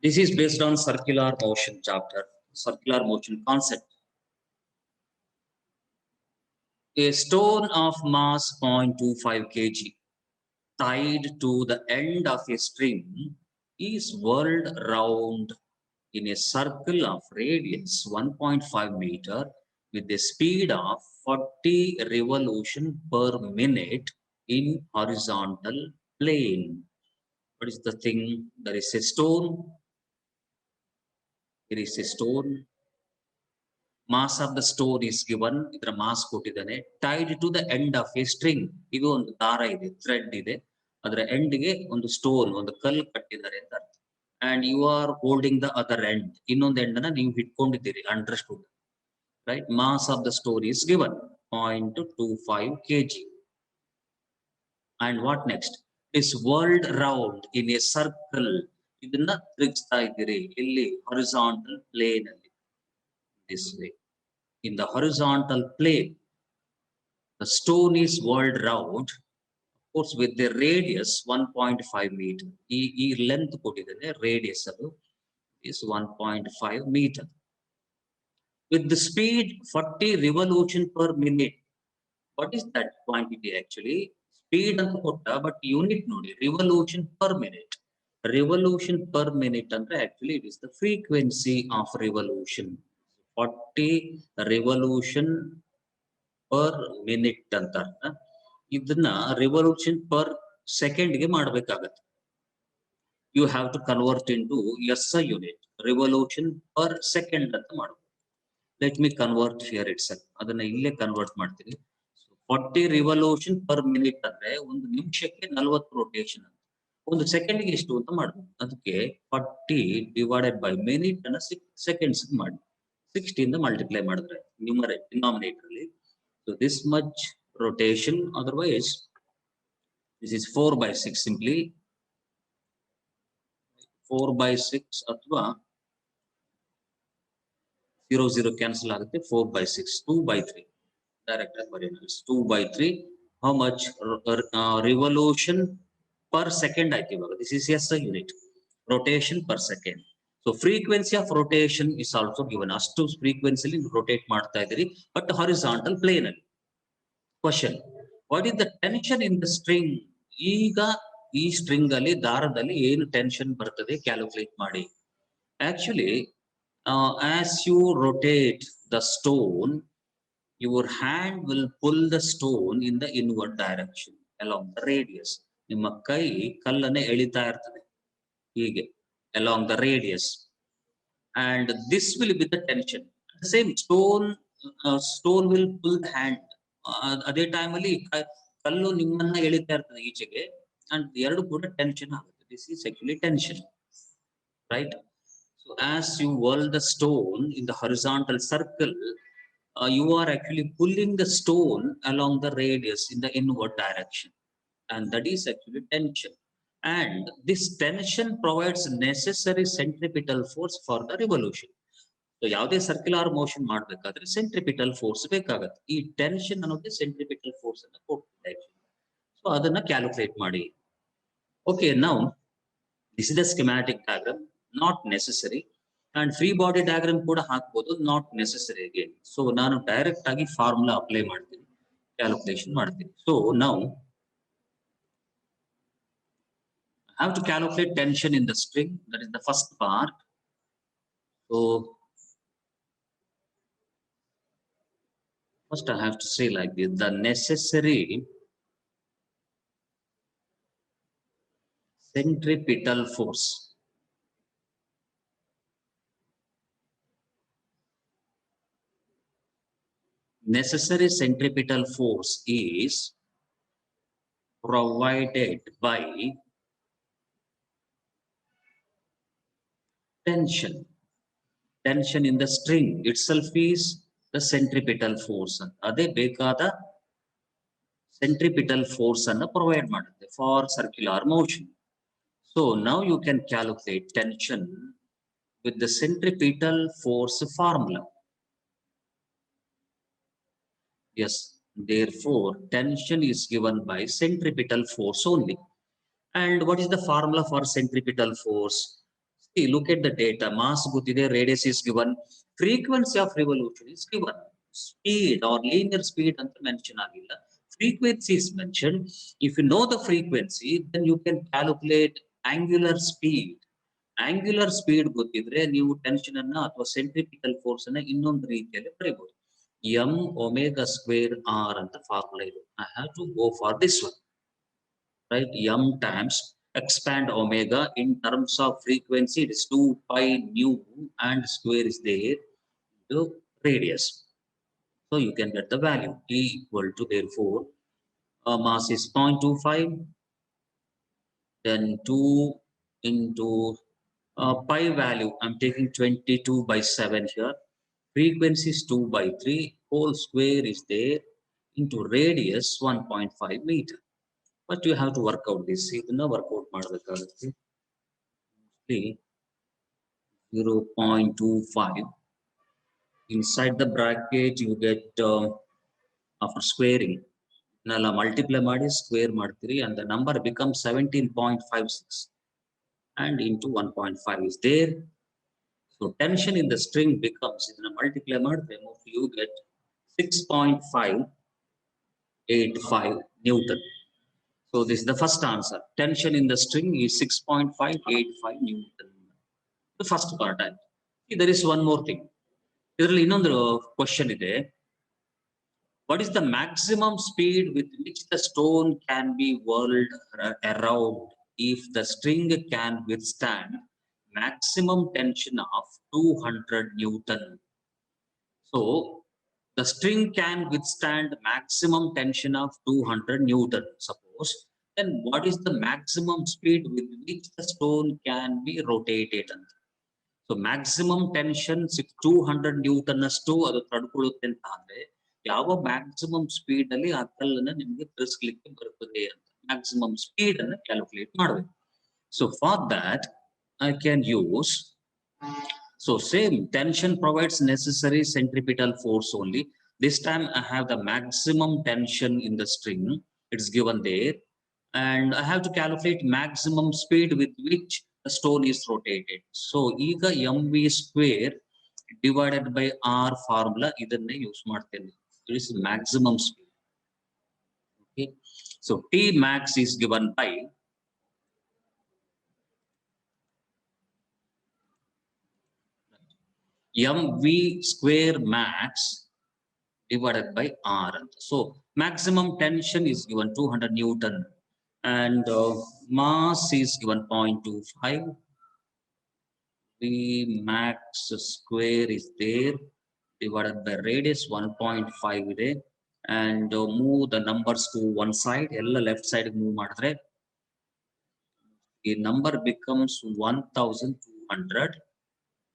Speaker 1: This is based on circular motion chapter, circular motion concept. A stone of mass 0.25 kg tied to the end of a string is whirled round in a circle of radius 1.5 meter with a speed of 40 revolution per minute in horizontal plane. What is the thing? There is a stone. There is a stone. Mass of the stone is given. ಇದರ mass ಕೊಟ್ಟಿದ್ದಾನೆ. Tied to the end of a string. ಇದು ಒಂದು ದಾರ ಇದೆ, thread ಇದೆ. ಅದರ ಎಂಡ್ಗೆ ಒಂದು stone, ಒಂದು ಕಲ್ಲು ಕಟ್ಟಿದ್ದಾರೆ ಅಂತ ಅರ್ಥ. And you are holding the other end. ಇನ್ನೊಂದು ಎಂಡ್ ಅನ್ನ ನೀವು ಹಿಡ್ಕೊಂಡಿದ್ದೀರಿ. Understood. Right? Mass of the stone is given 0.25 kg. And what next? Is whirled round in a circle. ಇದನ್ನ ತಿರುಗಿಸ್ತಾ ಇದ್ದೀರಿ ಇಲ್ಲಿ horizontal plane ಅಲ್ಲಿ. This way. In the horizontal plane, the stone is whirled round, of course, with the radius 1.5 meter. ಈ length ಕೊಟ್ಟಿದ್ದಾನೆ, radius ಅದು is 1.5 meter. With the speed 40 revolution per minute. What is that quantity actually? Speed ಅಂತ ಕೊಟ್ಟ, but unit ನೋಡಿ, revolution per minute. Revolution per minute ಅಂದ್ರೆ actually it is the frequency of revolution. 40 revolution per minute ಅಂತ ಅರ್ಥ. ಇದನ್ನ revolution per second ಗೆ ಮಾಡಬೇಕಾಗತ್ತೆ. You have to convert into SI unit. Revolution per second ಅಂತ ಮಾಡಬೇಕು. Let me convert here itself. ಅದನ್ನ ಇಲ್ಲೇ ಕನ್ವರ್ಟ್ ಮಾಡ್ತೀನಿ. 40 revolution per minute ಅಂದ್ರೆ ಒಂದು ನಿಮಿಷಕ್ಕೆ 40 rotation ಅಂತ. ಒಂದು ಸೆಕೆಂಡ್ಗೆ ಎಷ್ಟು ಅಂತ ಮಾಡಬೇಕು. ಅದಕ್ಕೆ 40 divided by minute ಅನ್ನ 6 seconds ಮಾಡಿ. 60 ಇಂದ ಮಲ್ಟಿಪ್ಲೈ ಮಾಡಿದ್ರೆ denominator ಅಲ್ಲಿ. So this much rotation, otherwise this is 4 by 6 simply. 4 by 6 ಅಥವಾ 0 cancel ಆಗುತ್ತೆ. 4 by 6, 2 by 3. Direct variable 2 by 3. How much revolution per second ಆಯ್ತು ಇವಾಗ. This is SI unit. Rotation per second. So frequency of rotation is also given. ಅಷ್ಟು frequency rotate ಮಾಡ್ತಾ ಇದ್ದೀರಿ, but horizontal plane ಅಲ್ಲಿ. Question: what is the tension in the string? ಈಗ ಈ string ಅಲ್ಲಿ, ದಾರದಲ್ಲಿ ಏನು ಟೆನ್ಷನ್ ಬರ್ತದೆ ಕ್ಯಾಲ್ಕುಲೇಟ್ ಮಾಡಿ. Actually, as you rotate the stone, your hand will pull the stone in the inward direction along the radius. ನಿಮ್ಮ ಕೈ ಕಲ್ಲನ್ನೇ ಎಳಿತಾ ಇರ್ತದೆ ಹೀಗೆ along the radius, and this will be the tension. The same stone will pull the hand. ಅದೇ time ಅಲ್ಲಿ ಕಲ್ಲು ನಿಮ್ಮನ್ನ ಎಳಿತಾ ಇರ್ತದೆ ಈಚೆಗೆ, and ಎರಡು ಕೂಡ ಟೆನ್ಷನ್ ಆಗುತ್ತೆ. This is actually tension, right? So as you whirl the stone in the horizontal circle, you are actually pulling the stone along the radius in the inward direction, and that is actually tension. And this tension provides necessary centripetal force for the revolution. So ಯಾವುದೇ circular motion ಮಾಡಬೇಕಾದ್ರೆ centripetal force ಬೇಕಾಗುತ್ತೆ. ಈ tension ಅನ್ನೋದು centripetal force ಅನ್ನು ಕೊಡ್ತದೆ. So ಅದನ್ನ calculate ಮಾಡಿ. Okay, now this is the schematic diagram, not necessary. And free body diagram ಕೂಡ ಹಾಕಬಹುದು, not necessary again. So ನಾನು ಡೈರೆಕ್ಟ್ ಆಗಿ ಫಾರ್ಮುಲಾ ಅಪ್ಲೈ ಮಾಡ್ತೀನಿ, ಕ್ಯಾಲ್ಕುಲೇಷನ್ ಮಾಡ್ತೀನಿ. So now I have to calculate tension in the string. That is the first part. So first I have to say like this: the necessary centripetal force. Necessary centripetal force is provided by tension. Tension in the string itself is the centripetal force. ಅದೇ ಬೇಕಾದ centripetal force ಅನ್ನು provide ಮಾಡುತ್ತೆ for circular motion. So now you can calculate tension with the centripetal force formula. Yes, therefore tension is given by centripetal force only. And what is the formula for centripetal force? See, look at the data. Mass ಗೊತ್ತಿದೆ, radius is given, frequency of revolution is given. speed or linear speed ಅಂತ mention ಆಗಿಲ್ಲ. Frequency is mentioned. If you know the frequency, then you can calculate angular speed. Angular speed ಗೊತ್ತಿದ್ರೆ ನೀವು tension ಅನ್ನ ಅಥವಾ centripetal force ಅನ್ನ ಇನ್ನೊಂದು ರೀತಿಯಲ್ಲಿ ಬರೀಬಹುದು. m omega square r ಅಂತ ಫಾರ್ಮುಲಾ ಇದೆ. I have to go for this one, right? M times expand omega in terms of frequency, it is 2 pi nu and square is there to radius. So you can get the value T equal to, therefore mass is 0.25, then 2 into pi value, I'm taking 22/7 here. Frequency is 2/3, whole square is there into radius 1.5 meter. But you have to work out this. ಇದನ್ನ workout ಮಾಡಬೇಕಾಗುತ್ತೆ. 0.25. Inside the bracket you get after squaring. Nalla multiply ಮಾಡಿ square ಮಾಡ್ತೀರಿ and the number becomes 17.56 and into 1.5 is there. So tension in the string becomes, ಇದನ್ನ multiply ಮಾಡಿದ್ರೆ you get 6.585 Newton. So this is the first answer. Tension in the string is 6.585 Newton. The first part. See, there is one more thing. ಇದರಲ್ಲಿ ಇನ್ನೊಂದು question ಇದೆ. What is the maximum speed with which the stone can be whirled around if the string can withstand maximum tension of 200 Newton? So the string can withstand maximum tension of 200 Newton, suppose. Then what is the maximum speed with which the stone can be rotated? So maximum tension 200 Newton ಅಷ್ಟು ಅದು ತಡ್ಕೊಳ್ಳುತ್ತೆ ಅಂತ ಅಂದ್ರೆ ಯಾವ maximum speed ಅಲ್ಲಿ ಆ ಕಲ್ಲನ್ನ ನಿಮಗೆ ತಿರ್ಸ್ಲಿಕ್ಕೆ ಬರ್ತದೆ ಅಂತ ಮ್ಯಾಕ್ಸಿಮಮ್ ಸ್ಪೀಡ್ ಅನ್ನ ಕ್ಯಾಲ್ಕುಲೇಟ್ ಮಾಡಬೇಕು. So for that I can use, so same tension provides necessary centripetal force only. This time I have the maximum tension in the string, it's given there, and I have to calculate maximum speed with which the stone is rotated. So ಈಗ mv square divided by r formula ಇದನ್ನೇ use ಮಾಡ್ತೇನೆ. It is maximum speed. Okay, so T max is given by mv square max divided by r. So maximum tension is given 200 Newton and mass is given 0.25. V max square is there divided by radius 1.5 ಇದೆ and move the numbers to one side, ಎಲ್ಲ left side move ಮಾಡಿದ್ರೆ the number becomes 1200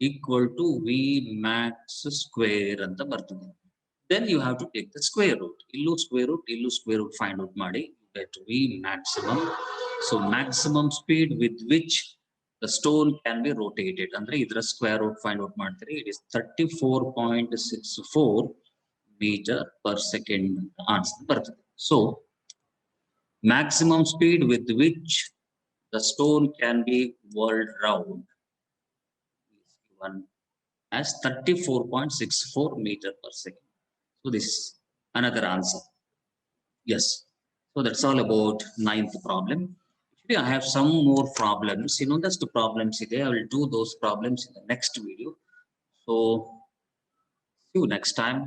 Speaker 1: equal to V max square ಅಂತ ಬರ್ತದೆ. Then you have to take the square root. Illu square root find out ಮಾಡಿ you get V maximum. So maximum speed with which the stone can be rotated ಅಂದ್ರೆ ಇದರ square root find out ಮಾಡ್ತೀರಿ. It is 34.64 meter per second answer ಬರ್ತದೆ. So maximum speed with which the stone can be whirled round is given as 34.64 meter per second. So this is another answer. Yes. So that's all about ninth problem. Actually, I have some more problems. That's the problems today. I will do those problems in the next video. So see you next time.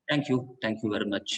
Speaker 1: Thank you. Thank you very much.